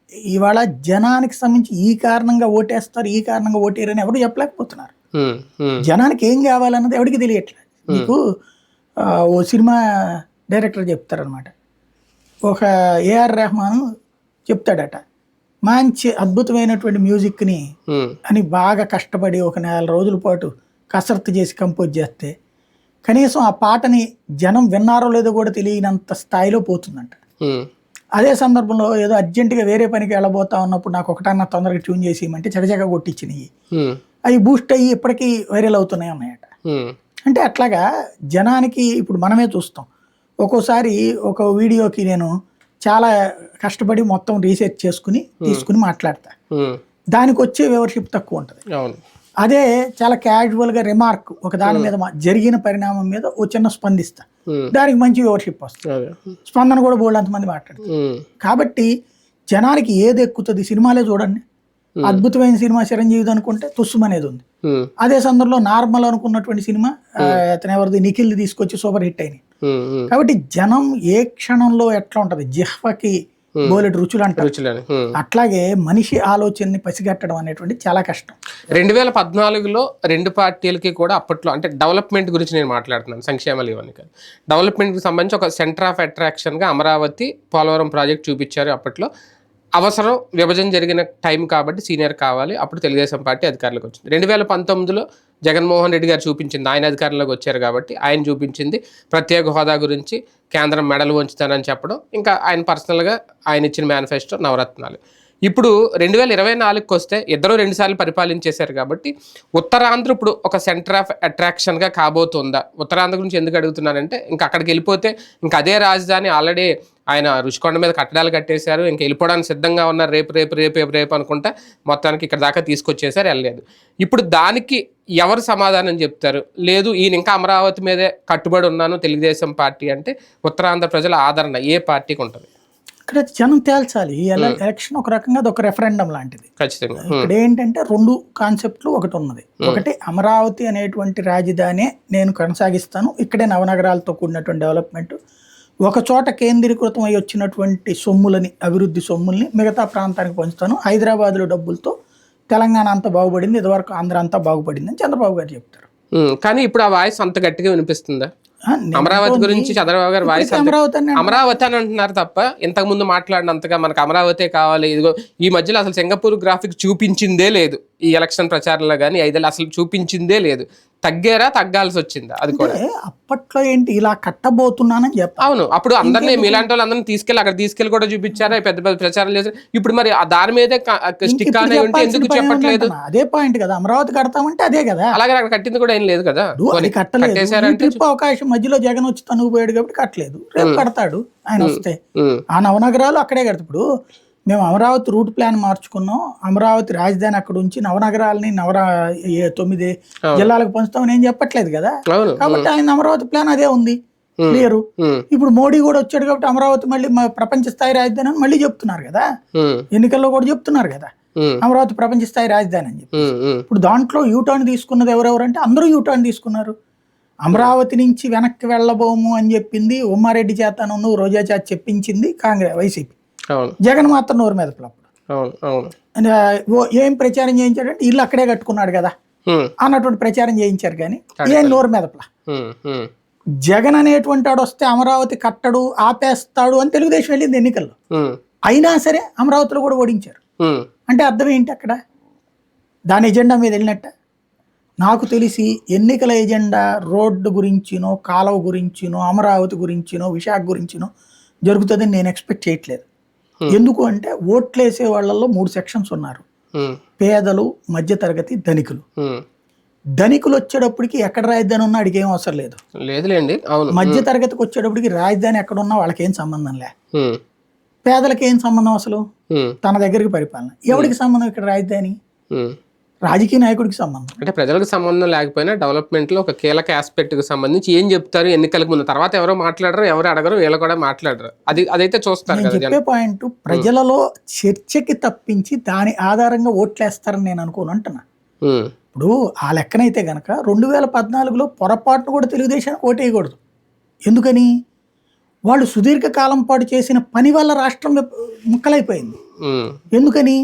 ఇవాళ జనానికి సంబంధించి ఈ కారణంగా ఓటేస్తారు, ఈ కారణంగా ఓటేరని ఎవరు చెప్పలేకపోతున్నారు. జనానికి ఏం కావాలన్నది ఎవరికి తెలియట్లేదు. మీకు ఓ సినిమా డైరెక్టర్ చెప్తారనమాట, ఒక ఏఆర్ రెహమాన్ చెప్తాడట, మంచి అద్భుతమైనటువంటి మ్యూజిక్ని అని బాగా కష్టపడి ఒక 4 రోజుల పాటు కసరత్తు చేసి కంపోజ్ చేస్తే కనీసం ఆ పాటని జనం విన్నారో లేదో కూడా తెలియనంత స్థాయిలో పోతుందంట. అదే సందర్భంలో ఏదో అర్జెంటుగా వేరే పనికి వెళ్ళబోతా ఉన్నప్పుడు నాకు ఒకటన్నా తొందరగా ట్యూన్ చేసి ఇవ్వమంటే చకచక కొట్టించినవి అవి బూస్ట్ అయ్యి ఇప్పటికీ వైరల్ అవుతున్నాయి ఉన్నాయట. అంటే అట్లాగా జనానికి ఇప్పుడు మనమే చూస్తాం. ఒక్కోసారి ఒక వీడియోకి నేను చాలా కష్టపడి మొత్తం రీసెర్చ్ చేసుకుని తీసుకుని మాట్లాడతా, దానికి వచ్చే వ్యూవర్షిప్ తక్కువ ఉంటుంది. అదే చాలా క్యాజువల్గా రిమార్క్ ఒక దాని మీద జరిగిన పరిణామం మీద ఓ చిన్న స్పందిస్తా, దానికి మంచి వ్యూవర్షిప్ వస్తుంది, స్పందన కూడా బోల్డ్ అంతమంది మాట్లాడుతుంది. కాబట్టి జనానికి ఏది ఎక్కుతుంది? సినిమాలే చూడండి, అద్భుతమైన సినిమా చిరంజీవి అనుకుంటే తుస్సుమనేది ఉంది. అదే సందర్భంలో నార్మల్ అనుకున్నటువంటి సినిమా అతను ఎవరిది నిఖిల్ తీసుకొచ్చి సూపర్ హిట్ అయినాయి. కాబట్టి జనం ఏ క్షణంలో ఎట్లా ఉంటది, జిహ్వకి బోలెడు రుచులు అంటారు, అట్లాగే మనిషి ఆలోచనని పసిగట్టడం అనేటువంటి చాలా కష్టం. 2014లో 2 పార్టీలకి కూడా అప్పట్లో అంటే డెవలప్మెంట్ గురించి నేను మాట్లాడుతున్నాను, సంక్షేమాలు ఇవన్నీ కాదు. డెవలప్మెంట్కి సంబంధించి ఒక సెంటర్ ఆఫ్ అట్రాక్షన్గా అమరావతి పోలవరం ప్రాజెక్ట్ చూపించారు. అప్పట్లో అవసరం, విభజన జరిగిన టైం కాబట్టి సీనియర్ కావాలి, అప్పుడు తెలుగుదేశం పార్టీ అధికారంలోకి వచ్చింది. 2019లో జగన్మోహన్ రెడ్డి గారు చూపించింది, ఆయన అధికారంలోకి వచ్చారు కాబట్టి ఆయన చూపించింది ప్రత్యేక హోదా గురించి, కేంద్రం మెడలు వంచుతానని చెప్పడం, ఇంకా ఆయన పర్సనల్గా ఆయన ఇచ్చిన మేనిఫెస్టో నవరత్నాలు. ఇప్పుడు 2024కి వస్తే ఇద్దరు 2 సార్లు పరిపాలించేశారు కాబట్టి ఉత్తరాంధ్ర ఇప్పుడు ఒక సెంటర్ ఆఫ్ అట్రాక్షన్గా కాబోతుందా? ఉత్తరాంధ్ర గురించి ఎందుకు అడుగుతున్నానంటే, ఇంకా అక్కడికి వెళ్ళిపోతే ఇంకా అదే రాజధాని, ఆల్రెడీ ఆయన రుషికొండ మీద కట్టడాలు కట్టేశారు, ఇంకా వెళ్ళిపోవడానికి సిద్ధంగా ఉన్నారు, రేపు అనుకుంటా మొత్తానికి ఇక్కడ దాకా తీసుకొచ్చేసారు, వెళ్ళలేదు. ఇప్పుడు దానికి ఎవరు సమాధానం చెప్తారు? లేదు ఈయన ఇంకా అమరావతి మీదే కట్టుబడి ఉన్నాను తెలుగుదేశం పార్టీ అంటే ఉత్తరాంధ్ర ప్రజల ఆదరణ ఏ పార్టీకి ఉంటుంది? ఇక్కడ జనం తేల్చాలి. ఎలక్షన్ ఒక రకంగా అది ఒక రెఫరెండం లాంటిది. ఖచ్చితంగా ఇక్కడ ఏంటంటే 2 కాన్సెప్ట్లు ఒకటి ఉన్నది. ఒకటి అమరావతి అనేటువంటి రాజధాని నేను కొనసాగిస్తాను, ఇక్కడే నవనగరాలతో కూడినటువంటి డెవలప్మెంట్, ఒక చోట కేంద్రీకృతం అయి వచ్చినటువంటి సొమ్ములని, అభివృద్ధి సొమ్ముల్ని మిగతా ప్రాంతానికి పంచుతాను, హైదరాబాద్లో డబ్బులతో తెలంగాణ అంతా బాగుపడింది, ఇదివరకు ఆంధ్ర అంతా బాగుపడింది అని చంద్రబాబు గారు చెప్తారు. కానీ ఇప్పుడు ఆ వాయిస్ అంత గట్టిగా వినిపిస్తుందా? అమరావతి గురించి చంద్రబాబు గారు వాయిస్ అమరావతి అని అంటున్నారు తప్ప ఇంతకు ముందు మాట్లాడినంతగా మనకు అమరావతి కావాలి, ఇదిగో ఈ మధ్యలో అసలు సింగపూర్ గ్రాఫిక్ చూపించిందే లేదు, ఈ ఎలక్షన్ ప్రచారంలో కానీ 5 ఏళ్ళు అసలు చూపించిందే లేదు. తగ్గారా, తగ్గాల్సి వచ్చిందా? అది కూడా అప్పట్లో ఏంటి ఇలా కట్టబోతున్నానని చెప్పి, అవును, అప్పుడు అందరినీ మీలాంటి వాళ్ళందరినీ తీసుకెళ్ళి అక్కడ తీసుకెళ్ళి కూడా చూపించారా, పెద్ద పెద్ద ప్రచారం చేశారు. ఇప్పుడు మరి దాని మీదే స్టిక్ అనే ఉంటే ఎందుకు చెప్పట్లేదు? అదే పాయింట్ కదా, అమరావతి కడతామంటే అదే కదా. అలాగే అక్కడ కట్టింది కూడా ఏం లేదు కదా, కట్టలేదు. అవకాశం మధ్యలో జగన్ వచ్చి తనుగు పోయాడు కాబట్టి కట్టలేదు, రేపు కడతాడు ఆయన వస్తే. ఆ నవనగరాలు అక్కడే కడతాడు. ఇప్పుడు మేము అమరావతి రూట్ ప్లాన్ మార్చుకున్నాం, అమరావతి రాజధాని అక్కడ ఉంచి నవనగరాలని 9 జిల్లాలకు పంచుతామని ఏం చెప్పట్లేదు కదా. కాబట్టి ఆయన అమరావతి ప్లాన్ అదే ఉంది, క్లియర్. ఇప్పుడు మోడీ కూడా వచ్చాడు కాబట్టి అమరావతి మళ్ళీ ప్రపంచ స్థాయి రాజధాని అని మళ్ళీ చెప్తున్నారు కదా, ఎన్నికల్లో కూడా చెప్తున్నారు కదా అమరావతి ప్రపంచ స్థాయి రాజధాని అని చెప్పి. ఇప్పుడు దాంట్లో యూటర్న్ తీసుకున్నది ఎవరెవరంటే అందరూ యూటర్న్ తీసుకున్నారు. అమరావతి నుంచి వెనక్కి వెళ్ళబోము అని చెప్పింది ఉమ్మారెడ్డి చేతను, రోజా చేత చెప్పించింది కాంగ్రెస్, వైసీపీ. జగన్ మాత్రం నోరు మీద ఏం ప్రచారం చేయించాడంటే ఇల్లు అక్కడే కట్టుకున్నాడు కదా అన్నటువంటి ప్రచారం చేయించారు. కానీ ఏం నోరు మెదపలా. జగన్ అనేటువంటి వాడు వస్తే అమరావతి కట్టడు, ఆపేస్తాడు అని తెలుగుదేశం వెళ్ళింది ఎన్నికల్లో, అయినా సరే అమరావతిలో కూడా ఓడించారు. అంటే అర్థం ఏంటి? అక్కడ దాని ఎజెండా మీద వెళ్ళినట్ట. నాకు తెలిసి ఎన్నికల ఎజెండా రోడ్డు గురించినో, కాలువ గురించినో, అమరావతి గురించినో, విశాఖ గురించినో జరుగుతుందని నేను ఎక్స్పెక్ట్ చేయట్లేదు. ఎందుకు అంటే ఓట్లేసే వాళ్ళల్లో 3 సెక్షన్స్ ఉన్నారు, పేదలు, మధ్యతరగతి, ధనికులు. ధనికులు వచ్చేటప్పటికి ఎక్కడ రాజధాని ఉన్నా అడిగి ఏం అవసరం లేదు. లేదులేండి, అవును. మధ్య తరగతికి వచ్చేటప్పటికి రాజధాని ఎక్కడ ఉన్నా వాళ్ళకి ఏం సంబంధం లే. ఉమ్, పేదలకి ఏం సంబంధం అసలు? ఉమ్, తన దగ్గరికి పరిపాలన. ఎవరికి సంబంధం ఇక్కడ రాజధాని? ఉమ్. రాజకీయ నాయకుడికి సంబంధం. అంటే ప్రజలకు సంబంధం లేకపోయినా డెవలప్మెంట్ లో ఒక కీలక ఆస్పెక్ట్ కి సంబంధించి ఏం చెప్తారు ఎన్నికలకు ముందు, తర్వాత ఎవరో మాట్లాడరు, ఎవరు అడగరు, వీళ్ళు కూడా మాట్లాడరు. అదైతే చూస్తారు నేను కదా చెప్పే పాయింట్ ప్రజలలో చర్చకి తప్పించి దాని ఆధారంగా ఓట్లేస్తారని నేను అనుకోను అంటున్నా. ఉమ్, ఇప్పుడు ఆ లెక్కనైతే గనక 2014లో పొరపాటును కూడా తెలుగుదేశానికి ఓటేయకూడదు. ఎందుకని? వాళ్ళు సుదీర్ఘకాలం పాటు చేసిన పని వల్ల రాష్ట్రం ముక్కలైపోయింది. ఉమ్, ఎందుకని?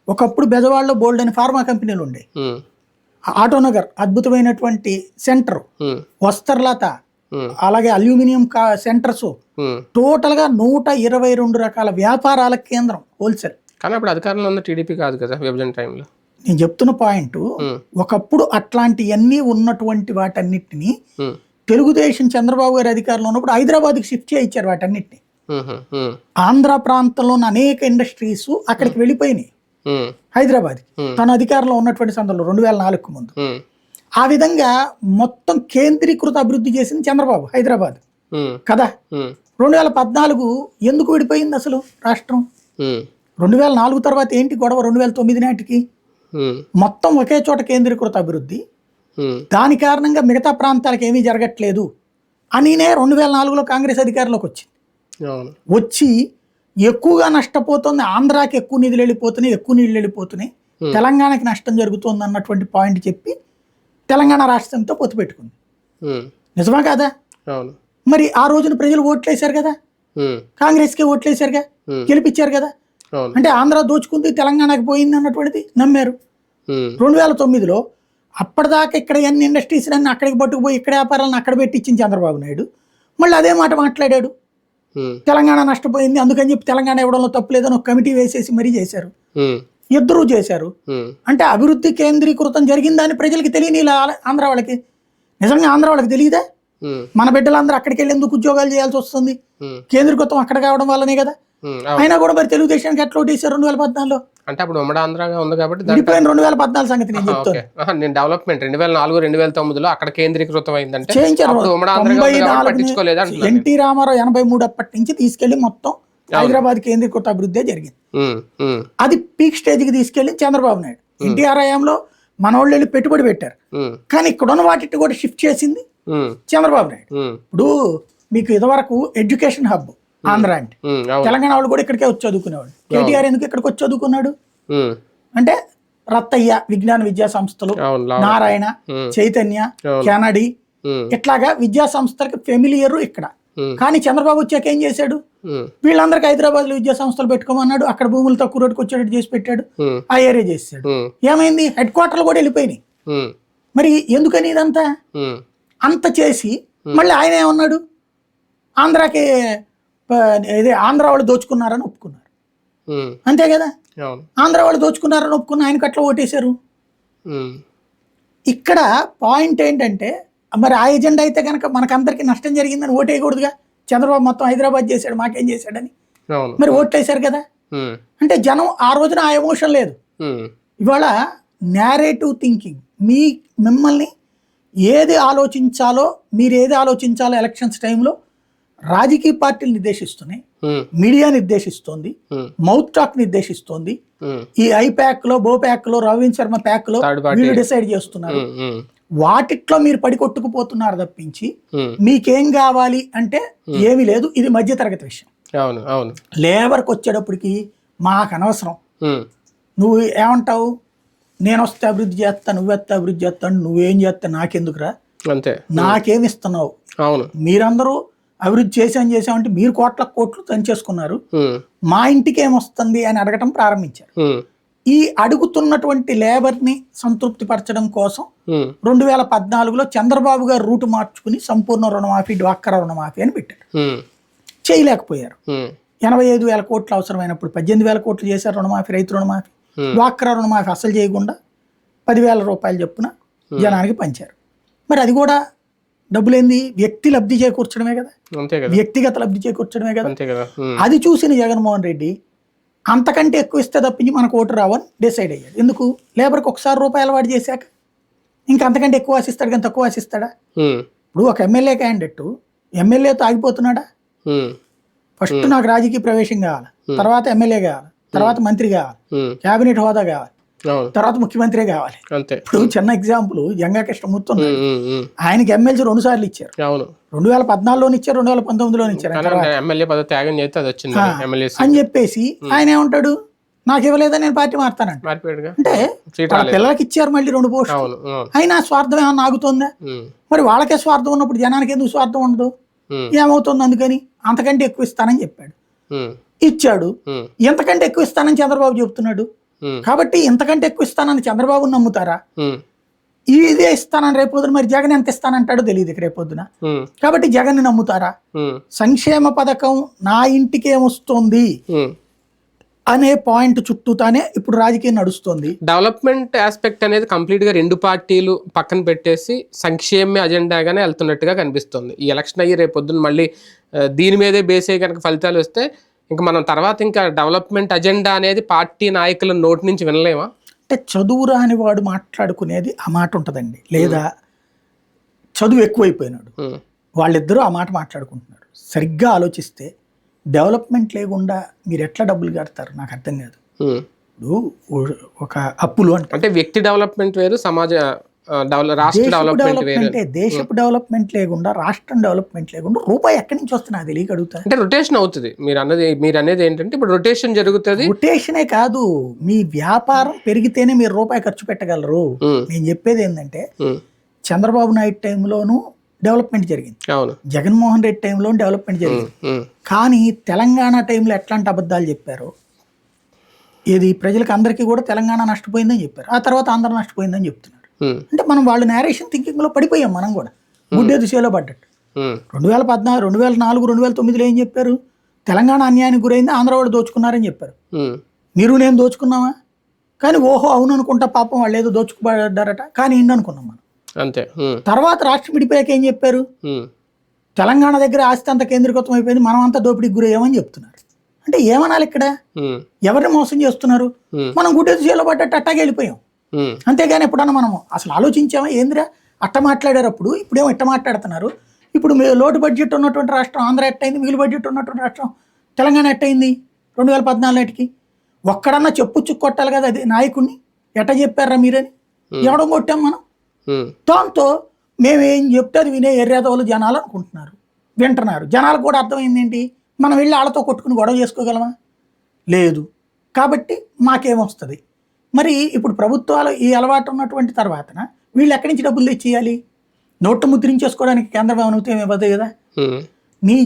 ఒకప్పుడు బెజవాడలో బోల్డ్ అని ఫార్మా కంపెనీలు ఉండే, ఉమ్, ఆటోనగర్ అద్భుతమైనటువంటి సెంటర్, ఉమ్, వస్త్రలత, ఉమ్, అలాగే అల్యూమినియం సెంటర్స్, ఉమ్. టోటల్గా 122 రకాల వ్యాపారాల కేంద్రం హోల్సేల్. కానీ అప్పుడు అధికారంలో ఉన్న టీడీపీ కాదు కదా విభజన టైంలో. నేను చెప్తున్న పాయింట్, ఒకప్పుడు అట్లాంటివన్నీ ఉన్నటువంటి వాటన్నిటిని ఉమ్, తెలుగుదేశం చంద్రబాబు గారి అధికారంలో ఉన్నప్పుడు హైదరాబాద్కి షిఫ్ట్ చేయించారు వాటన్నిటిని. ఉమ్, ఉమ్, ఆంధ్ర ప్రాంతంలో ఉన్న అనేక ఇండస్ట్రీస్ అక్కడికి వెళ్ళిపోయినాయి ఉమ్, హైదరాబాద్కి, తన అధికారంలో ఉన్నటువంటి సందర్భంలో 2004కు ముందు. ఉమ్, ఆ విధంగా మొత్తం కేంద్రీకృత అభివృద్ధి చేసింది చంద్రబాబు హైదరాబాద్ ఉమ్, కదా. ఉమ్, 2014 ఎందుకు విడిపోయింది అసలు రాష్ట్రం? ఉమ్, 2004 తర్వాత ఏంటి గొడవ? 2009 నాటికి ఉమ్, మొత్తం ఒకే చోట కేంద్రీకృత అభివృద్ధి, ఉమ్, దాని కారణంగా మిగతా ప్రాంతాలకు ఏమీ జరగట్లేదు అనినే 2004లో కాంగ్రెస్ అధికారంలోకి వచ్చింది. అవును. వచ్చి ఎక్కువగా నష్టపోతుంది, ఆంధ్రాకి ఎక్కువ నిధులు వెళ్ళిపోతున్నాయి, ఎక్కువ నీళ్ళు వెళ్ళిపోతున్నాయి, తెలంగాణకి నష్టం జరుగుతుంది అన్నటువంటి పాయింట్ చెప్పి తెలంగాణ రాష్ట్రంతో పొత్తు పెట్టుకుంది. ఉమ్, నిజమా కాదా? అవును. మరి ఆ రోజున ప్రజలు ఓట్లేశారు కదా, ఉమ్, కాంగ్రెస్కే ఓట్లేశారుగా, గెలిపించారు కదా. అవును. అంటే ఆంధ్ర దోచుకుంది, తెలంగాణకి పోయింది అన్నటువంటిది నమ్మారు. ఉమ్, 2009లో అప్పటిదాకా ఇక్కడ ఎన్ని ఇండస్ట్రీస్ అన్ని అక్కడికి పట్టుకుపోయి ఇక్కడ వ్యాపారాలను అక్కడ పెట్టించింది చంద్రబాబు నాయుడు. మళ్ళీ అదే మాట మాట్లాడాడు, ఉమ్, తెలంగాణ నష్టపోయింది అందుకని చెప్పి తెలంగాణ ఇవ్వడంలో తప్పులేదని ఒక కమిటీ వేసేసి మరీ చేశారు. ఉమ్, ఇద్దరూ చేశారు. ఉమ్, అంటే అభివృద్ధి కేంద్రీకృతం జరిగిందని ప్రజలకి తెలియని ఆంధ్ర వాళ్ళకి. నిజంగా ఆంధ్ర వాళ్ళకి తెలియదా? ఉమ్, మన బిడ్డలందరూ అక్కడికి వెళ్ళి ఎందుకు ఉద్యోగాలు చేయాల్సి వస్తుంది? ఉమ్, కేంద్రీకృతం అక్కడ కావడం వల్లనే కదా. ఉమ్, అవును. అయినా కూడా మరి తెలుగుదేశానికి ఎట్లా ఓటేశారు 2014లో? అంటే అప్పుడు ఉమ్మడి ఆంధ్రగా ఉంది కాబట్టి విడిపోయిన 2014 సంగతి నేను చెప్తాను. నేను డెవలప్మెంట్ 2004, 2009లో అక్కడ కేంద్రీకృతం అయిందంటే చేయించారు. అప్పుడు ఉమ్మడి ఆంధ్రగా ఉంది కాబట్టి పట్టించుకోలేదు 94 అంటున్నాను. ఎన్టీ రామారావు 83 అప్పటి నుంచి తీసుకెళ్లి మొత్తం హైదరాబాద్ కేంద్రీకృత అభివృద్ధి జరిగింది. ఉమ్, ఉమ్, అది పీక్ స్టేజ్కి తీసుకెళ్లి చంద్రబాబు నాయుడు ఎన్టీఆర్ హయాంలో మన వాళ్ళు వెళ్ళి పెట్టుబడి పెట్టారు. ఉమ్, కానీ ఇక్కడ ఉన్న వాటిని కూడా షిఫ్ట్ చేసింది ఉమ్, చంద్రబాబు నాయుడు. ఉమ్, ఇప్పుడు మీకు ఇదివరకు ఎడ్యుకేషన్ హబ్ ఆంధ్ర అంటే, ఉమ్, అవును. తెలంగాణ వాళ్ళు కూడా ఇక్కడికే వచ్చి చదువుకునేవాడు. కేటీఆర్ ఎందుకు ఇక్కడికి వచ్చి చదువుకున్నాడు ఉమ్, అంటే రత్తయ్య విజ్ఞాన విద్యా సంస్థలు, అవును. నారాయణ, చైతన్య, కెనడి, ఉమ్, ఇట్లాగా విద్యా సంస్థలకు ఫెమిలియర్ ఇక్కడ. ఉమ్, కానీ చంద్రబాబు వచ్చాక ఏం చేశాడు? ఉమ్, వీళ్ళందరికీ హైదరాబాద్లో విద్యా సంస్థలు పెట్టుకోమన్నాడు, అక్కడ భూములు తక్కువ రేటుకు వచ్చేటట్టు చేసి పెట్టాడు, ఉమ్, ఆ ఏరియా చేశాడు. ఉమ్, ఏమైంది? హెడ్ క్వార్టర్లు కూడా వెళ్ళిపోయినాయి. ఉమ్, మరి ఎందుకని ఇదంతా? ఉమ్, అంత చేసి మళ్ళీ ఆయన ఏమన్నాడు? ఆంధ్రాకి ఇదే ఆంధ్ర వాళ్ళు దోచుకున్నారని ఒప్పుకున్నారు. ఉమ్, అంతే కదా. అవును. ఆంధ్ర వాళ్ళు దోచుకున్నారని ఒప్పుకున్న ఆయనకు అట్లా ఓటేశారు. ఉమ్, ఇక్కడ పాయింట్ ఏంటంటే మరి ఆ ఎజెండా అయితే కనుక మనకందరికీ నష్టం జరిగిందని ఓటేయకూడదుగా. చంద్రబాబు మొత్తం హైదరాబాద్ చేశాడు, మాకేం చేశాడని అవును. మరి ఓట్లేశారు కదా. ఉమ్, అంటే జనం ఆ రోజున ఆ ఎమోషన్ లేదు. ఉమ్, ఇవాళ నేరేటివ్ థింకింగ్, మిమ్మల్ని ఏది ఆలోచించాలో, మీరు ఏది ఆలోచించాలో ఎలక్షన్స్ టైంలో రాజకీయ పార్టీలు నిర్దేశిస్తున్నాయి, ఉమ్, మీడియా నిర్దేశిస్తోంది, ఉమ్, మౌత్ టాక్ నిర్దేశిస్తోంది, ఉమ్, ఈ ఐప్యాక్లో, బోప్యాక్లో, రవీంద్ర శర్మ ప్యాక్లో Third party. వీళ్ళు డిసైడ్ చేస్తున్నారు. ఉమ్, ఉమ్, వాటిట్లో మీరు పడికొట్టుకుపోతున్నారు తప్పించి ఉమ్, మీకేం కావాలి అంటే ఏమీ లేదు. ఇది మధ్యతరగతి విషయం. అవును. అవును. లేబర్కి వచ్చేటప్పటికి మాకు అనవసరం, ఉమ్, నువ్వు ఏమంటావు, నేను వస్తే అభివృద్ధి చేస్తా, నువ్వెత్తే అభివృద్ధి చేస్తాను, నువ్వేం చేస్తా నాకెందుకురా, అంతే. నాకేమి ఇస్తున్నావు, అవును. మీరందరూ అభివృద్ధి చేసామంటే మీరు కోట్లు దంచేసుకున్నారు, ఉమ్, మా ఇంటికి ఏమొస్తుంది అని అడగటం ప్రారంభించారు. ఉమ్, ఈ అడుగుతున్నటువంటి లేబర్ని సంతృప్తి పరచడం కోసం ఉమ్, 2014లో చంద్రబాబు గారు రూటు మార్చుకుని సంపూర్ణ రుణమాఫీ, డ్వాక్రా రుణమాఫీ అని పెట్టారు. ఉమ్, చేయలేకపోయారు. ఉమ్, 85,000 కోట్లు అవసరమైనప్పుడు 18,000 కోట్లు చేశారు రుణమాఫీ, రైతు రుణమాఫీ. డ్వాక్రా రుణమాఫీ అసలు చేయకుండా 10,000 రూపాయలు చొప్పున జనానికి పంచారు. మరి అది కూడా డబ్బులేంది? వ్యక్తి లబ్ధి చేకూర్చడమే కదా, అంతే కదా, వ్యక్తిగత లబ్ధి చేకూర్చడమే కదా. అంతే కదా. ఉమ్, అది చూసిన జగన్మోహన్ రెడ్డి అంతకంటే ఎక్కువ ఇస్తే తప్పించి మనకు ఓటు రావని డిసైడ్ అయ్యాడు. ఎందుకు? లేబర్కి ఒకసారి రూపాయలు వాడి చేశాక ఇంకా అంతకంటే ఎక్కువ ఆశిస్తాడు కానీ తక్కువ ఆశిస్తాడా? ఇప్పుడు ఒక ఎమ్మెల్యే క్యాండిడేట్ ఎమ్మెల్యేతో ఆగిపోతున్నాడా? ఫస్ట్ నాకు రాజకీయ ప్రవేశం కావాలి, తర్వాత ఎమ్మెల్యే కావాలి, తర్వాత మంత్రి కావాలి, క్యాబినెట్ హోదా కావాలి, తర్వాత ముఖ్యమంత్రి కావాలి. ఇప్పుడు చిన్న ఎగ్జాంపుల్ జంగా కృష్ణమూర్తి ఉన్నాడు, ఆయనకి ఎమ్మెల్సీ 2 సార్లు ఇచ్చారు. 2014లో ఇచ్చారు, 2019లో ఇచ్చారు అని చెప్పేసి ఆయన ఏమంటాడు, నాకు ఇవ్వలేదా నేను పార్టీ మారుతానంట. అంటే పిల్లలకి ఇచ్చారు మళ్ళీ 2 పోస్టులు, అయినా స్వార్థం ఏమన్నా ఆగుతుందా? మరి వాళ్ళకే స్వార్థం ఉన్నప్పుడు జనానికి ఎందుకు స్వార్థం ఉండదు? ఏమవుతుంది? అందుకని అంతకంటే ఎక్కువ ఇస్తానని చెప్పాడు, ఇచ్చాడు. ఎంతకంటే ఎక్కువ ఇస్తానని చంద్రబాబు చెప్తున్నాడు. కాబట్టి ఇంతకంటే ఎక్కువ ఇస్తానని చంద్రబాబు నమ్ముతారా? ఇదే ఇస్తానని రేపొద్దున మరి జగన్ ఎంత ఇస్తానంటాడో తెలియదు రేపొద్దున. కాబట్టి జగన్ నమ్ముతారా? సంక్షేమ పథకం నా ఇంటికి ఏమొస్తుంది అనే పాయింట్ చుట్టూతానే ఇప్పుడు రాజకీయం నడుస్తుంది. డెవలప్మెంట్ ఆస్పెక్ట్ అనేది కంప్లీట్ గా 2 పార్టీలు పక్కన పెట్టేసి సంక్షేమ అజెండాగానే వెళ్తున్నట్టుగా కనిపిస్తుంది. ఈ ఎలక్షన్ అయ్యి రేపు పొద్దున్న మళ్ళీ దీని మీదే బేస్ అయ్యి కనుక ఫలితాలు వస్తే ఇంకా మనం తర్వాత ఇంకా డెవలప్మెంట్ అజెండా అనేది పార్టీ నాయకుల నోటి నుంచి వినలేమా? అంటే చదువు రాని వాడు మాట్లాడుకునేది ఆ మాట ఉంటుందండి, లేదా చదువు ఎక్కువైపోయినాడు వాళ్ళిద్దరూ ఆ మాట మాట్లాడుకుంటున్నారు. సరిగ్గా ఆలోచిస్తే డెవలప్మెంట్ లేకుండా మీరు ఎట్లా డబ్బులు కడతారు? నాకు అర్థం కాదు. ఇప్పుడు ఒక అప్పులు అంటే వ్యక్తి డెవలప్మెంట్ వేరు, సమాజ రాష్ట్ర డెవలప్మెంట్ వేరు. దేశపు డెవలప్మెంట్ లేకుండా, రాష్ట్రం డెవలప్మెంట్ లేకుండా రూపాయి ఎక్కడి నుంచి వస్తుంది అది తెలియక అడుగుతా. అంటే రొటేషన్ అవుతుంది మీరు అనేది ఏంటంటే ఇప్పుడు రొటేషన్ జరుగుతుంది. రొటేషనే కాదు, మీ వ్యాపారం పెరిగితేనే మీరు రూపాయి ఖర్చు పెట్టగలరు. నేను చెప్పేది ఏంటంటే చంద్రబాబు నాయుడు టైంలోనూ డెవలప్మెంట్ జరిగింది, జగన్మోహన్ రెడ్డి టైంలో డెవలప్మెంట్ జరిగింది. కానీ తెలంగాణ టైంలో ఎట్లాంటి అబద్ధాలు చెప్పారు, ఏది ప్రజలకు అందరికీ కూడా తెలంగాణ నష్టపోయిందని చెప్పారు, ఆ తర్వాత ఆంధ్ర నష్టపోయిందని చెప్తున్నారు. అంటే మనం వాళ్ళు నేరేషన్ థింకింగ్ లో పడిపోయాం, మనం కూడా గుడ్డే దిశలో పడ్డట్టు. 2014, 2004, 2009లో ఏం చెప్పారు? తెలంగాణ అన్యాయానికి గురైంది, ఆంధ్ర వాళ్ళు దోచుకున్నారని చెప్పారు. మీరు నేను దోచుకున్నామా? కానీ ఓహో అవును అనుకుంటా, పాపం వాళ్ళు ఏదో దోచుకుపడ్డారట కానీ ఏంటి అనుకున్నాం మనం. అంతే. తర్వాత రాష్ట్రం విడిపోయాక ఏం చెప్పారు? తెలంగాణ దగ్గర ఆస్తి అంతా కేంద్రీకృతం అయిపోయింది, మనం అంతా దోపిడీకి గురయ్యామని చెప్తున్నారు. అంటే ఏమనాలి ఇక్కడ? ఎవరిని మోసం చేస్తున్నారు? మనం గుడ్డే దిశలో పడ్డట్టు అట్టాగే వెళ్ళిపోయాం. అంతేగాని ఎప్పుడన్నా మనము అసలు ఆలోచించామా? ఏందిరా అట్ట మాట్లాడారప్పుడు, ఇప్పుడేమో ఇట్ట మాట్లాడుతున్నారు. ఇప్పుడు లోటు బడ్జెట్ ఉన్నటువంటి రాష్ట్రం ఆంధ్ర ఎట్టయింది, మిగిలి బడ్జెట్ ఉన్నటువంటి రాష్ట్రం తెలంగాణ ఎట్టయింది 2014 నాటికి? ఒక్కడన్నా చెప్పు కొట్టాలి కదా అది నాయకుడిని. ఎట్ట చెప్పారా మీరని ఎవడం కొట్టాం మనం. దాంతో మేమేం చెప్తే అది వినే ఎర్రేదోలు జనాలు అనుకుంటున్నారు, వింటున్నారు. జనాలకు కూడా అర్థమైంది ఏంటి, మనం వెళ్ళి వాళ్ళతో కొట్టుకుని గొడవ చేసుకోగలమా? లేదు. కాబట్టి మాకేమొస్తుంది? మరి ఇప్పుడు ప్రభుత్వాలు ఈ అలవాటు ఉన్నటువంటి తర్వాతన వీళ్ళు ఎక్కడి నుంచి డబ్బులు తెచ్చేయాలి? నోట్లు ముద్రించేసుకోవడానికి కేంద్రం అనుమతి ఇవ్వదు కదా. మీ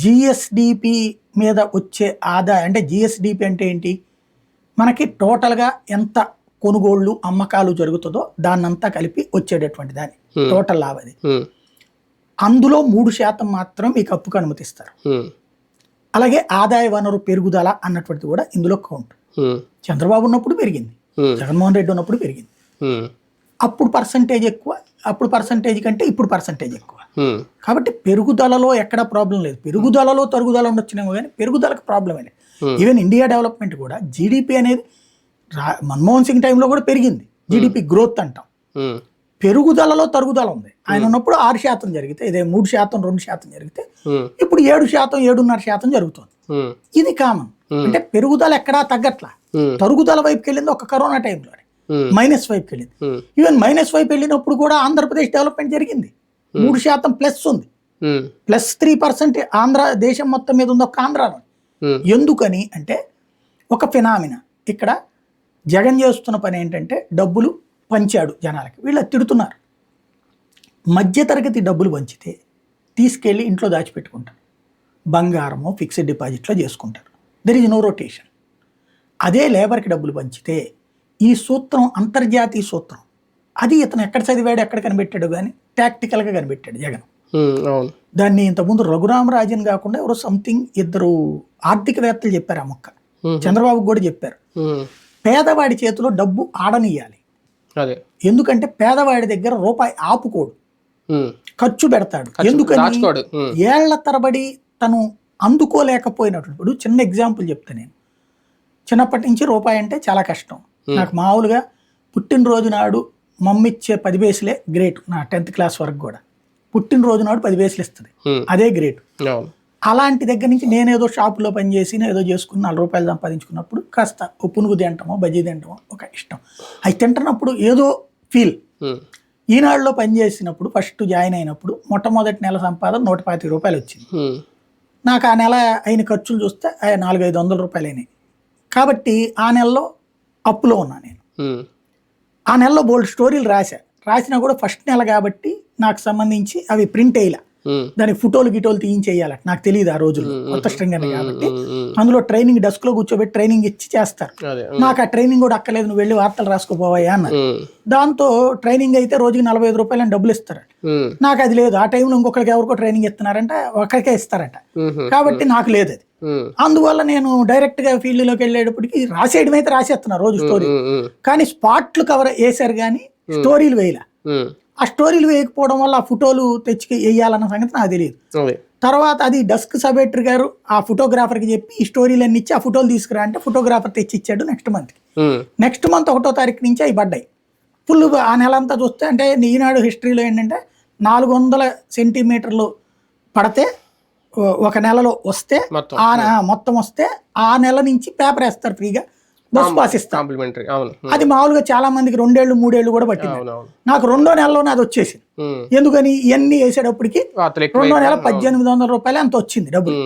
జిఎస్డిపి మీద వచ్చే ఆదాయం అంటే జిఎస్డిపి అంటే ఏంటి? మనకి టోటల్గా ఎంత కొనుగోళ్లు అమ్మకాలు జరుగుతుందో దాన్నంతా కలిపి వచ్చేటటువంటి దాన్ని టోటల్ లాభది. అందులో 3% మాత్రం మీకు అప్పుకు అనుమతిస్తారు. అలాగే ఆదాయ వనరు పెరుగుదల అన్నటువంటిది కూడా ఇందులో కౌంట్. చంద్రబాబు ఉన్నప్పుడు పెరిగింది, జగన్మోహన్ రెడ్డి ఉన్నప్పుడు పెరిగింది. అప్పుడు పర్సంటేజ్ ఎక్కువ, అప్పుడు పర్సంటేజ్ కంటే ఇప్పుడు పర్సంటేజ్ ఎక్కువ. కాబట్టి పెరుగుదలలో ఎక్కడా ప్రాబ్లం లేదు. పెరుగుదలలో తరుగుదల ఉండొచ్చినేమో కానీ పెరుగుదలకు ప్రాబ్లమే లేదు. ఈవెన్ ఇండియా డెవలప్మెంట్ కూడా జీడిపి అనేది మన్మోహన్ సింగ్ టైంలో కూడా పెరిగింది. జీడిపి గ్రోత్ అంటాం. పెరుగుదలలో తరుగుదల ఉంది. ఆయన ఉన్నప్పుడు 6% జరిగితే, ఇదే 3%, 2% జరిగితే ఇప్పుడు 7%, 7.5% జరుగుతుంది. ఇది కామన్. అంటే పెరుగుదల ఎక్కడా తగ్గట్లా, తరుగుదల వైపుకి వెళ్ళింది ఒక కరోనా టైంలో, మైనస్ వైపుకి వెళ్ళింది. ఈవెన్ మైనస్ వైపు వెళ్ళినప్పుడు కూడా ఆంధ్రప్రదేశ్ డెవలప్మెంట్ జరిగింది. 3% ప్లస్ ఉంది, +3% ఆంధ్ర దేశం మొత్తం మీద ఉంది, ఒక ఆంధ్రాలో. ఎందుకని అంటే ఒక ఫినామినా ఇక్కడ జగన్ చేస్తున్న పని ఏంటంటే డబ్బులు పంచాడు జనాలకి, వీళ్ళు తిడుతున్నారు. మధ్యతరగతి డబ్బులు పంచితే తీసుకెళ్ళి ఇంట్లో దాచిపెట్టుకుంటారు, బంగారమో ఫిక్స్డ్ డిపాజిట్లో చేసుకుంటారు. There is no rotation. అదే లేబర్కి డబ్బులు పంచితే ఈ సూత్రం అంతర్జాతీయ సూత్రం, అది ఇతను ఎక్కడ చదివాడు ఎక్కడ కనిపెట్టాడు కానీ టాక్టికల్గా కనిపెట్టాడు జగన్. దాన్ని ఇంతకుముందు రఘురామరాజన్ కాకుండా ఎవరో సంథింగ్ 2 ఆర్థికవేత్తలు చెప్పారు ఆ మొక్క. చంద్రబాబు కూడా చెప్పారు, పేదవాడి చేతిలో డబ్బు ఆడనియాలి. ఎందుకంటే పేదవాడి దగ్గర రూపాయి ఆపుకోడు, ఖర్చు పెడతాడు. ఎందుకని? ఏళ్ల తరబడి తను అందుకోలేకపోయినప్పుడు. చిన్న ఎగ్జాంపుల్ చెప్తా నేను. చిన్నప్పటి నుంచి రూపాయి అంటే చాలా కష్టం. నాకు మామూలుగా పుట్టినరోజు నాడు మమ్మీ ఇచ్చే 10 పైసలే గ్రేట్. నా 10th క్లాస్ వరకు కూడా పుట్టినరోజు నాడు 10 పైసలు ఇస్తుంది, అదే గ్రేట్. అలాంటి దగ్గర నుంచి నేనేదో షాపులో పనిచేసి ఏదో చేసుకుని 4 రూపాయలు సంపాదించుకున్నప్పుడు కాస్త పునుగు తింటామో బజ్జీ తింటామో ఒక ఇష్టం. అవి తింటున్నప్పుడు ఏదో ఫీల్. ఈనాడులో పనిచేసినప్పుడు ఫస్ట్ జాయిన్ అయినప్పుడు మొట్టమొదటి నెల సంపాదన 125 రూపాయలు వచ్చింది. నాకు ఆ నెల అయిన ఖర్చులు చూస్తే 400-500 రూపాయలు అయినాయి. కాబట్టి ఆ నెలలో అప్పులో ఉన్నా నేను. ఆ నెలలో బోల్డ్ స్టోరీలు రాసినా కూడా ఫస్ట్ నెల కాబట్టి నాకు సంబంధించి అవి ప్రింట్ అయ్యేలా, దానికి ఫోటోలు గిటోలు తీయించేయాలి. నాకు తెలియదు ఆ రోజుల్లో, కొత్త స్ట్రింగ్ అని కాబట్టి. అందులో ట్రైనింగ్ డెస్క్ లో కూర్చోబెట్టి ట్రైనింగ్ ఇచ్చి చేస్తారు. నాకు ఆ ట్రైనింగ్ కూడా అక్కర్లేదు, నువ్వు వెళ్ళి వార్తలు రాసుకోపోవాయా అన్నారు. దాంతో ట్రైనింగ్ అయితే రోజుకి 45 రూపాయలు అని డబ్బులు ఇస్తారు. నాకు అది లేదు. ఆ టైంలో ఇంకొకరికి ఎవరికో ట్రైనింగ్ ఇస్తున్నారంట, ఒకరికే ఇస్తారట. కాబట్టి నాకు లేదు అది. అందువల్ల నేను డైరెక్ట్ గా ఫీల్డ్ లోకి వెళ్ళేటప్పటికి రాసేయడం అయితే రాసేస్తున్నా రోజు స్టోరీ, కానీ స్పాట్లు కవర్ వేసారు కానీ స్టోరీలు వేయలే. ఆ స్టోరీలు వేయకపోవడం వల్ల ఆ ఫోటోలు తెచ్చి వేయాలన్న సంగతి నాకు తెలియదు. తర్వాత అది డెస్క్ సబ్ ఎడిటర్ గారు ఆ ఫోటోగ్రాఫర్కి చెప్పి ఈ స్టోరీలన్నీ ఇచ్చి ఆ ఫోటోలు తీసుకురా అంటే ఫోటోగ్రాఫర్ తెచ్చి ఇచ్చాడు. నెక్స్ట్ మంత్ 1వ తారీఖు నుంచి అవి పడ్డాయి ఫుల్. ఆ నెల అంతా చూస్తే అంటే ఈనాడు హిస్టరీలో ఏంటంటే 400 సెంటీమీటర్లు పడితే ఒక నెలలో వస్తే మొత్తం వస్తే ఆ నెల నుంచి పేపర్ వేస్తారు ఫ్రీగా, బస్ పాస్ ఇస్తారు. అది మామూలుగా చాలా మందికి 2 ఏళ్ళు 3 ఏళ్ళు కూడా పట్టింది. నాకు 2వ నెలలోనే అది వచ్చేసింది. ఎందుకని ఇవన్నీ వేసేటప్పటికి 2వ నెల 1800 రూపాయలు అంత వచ్చింది డబ్బులు.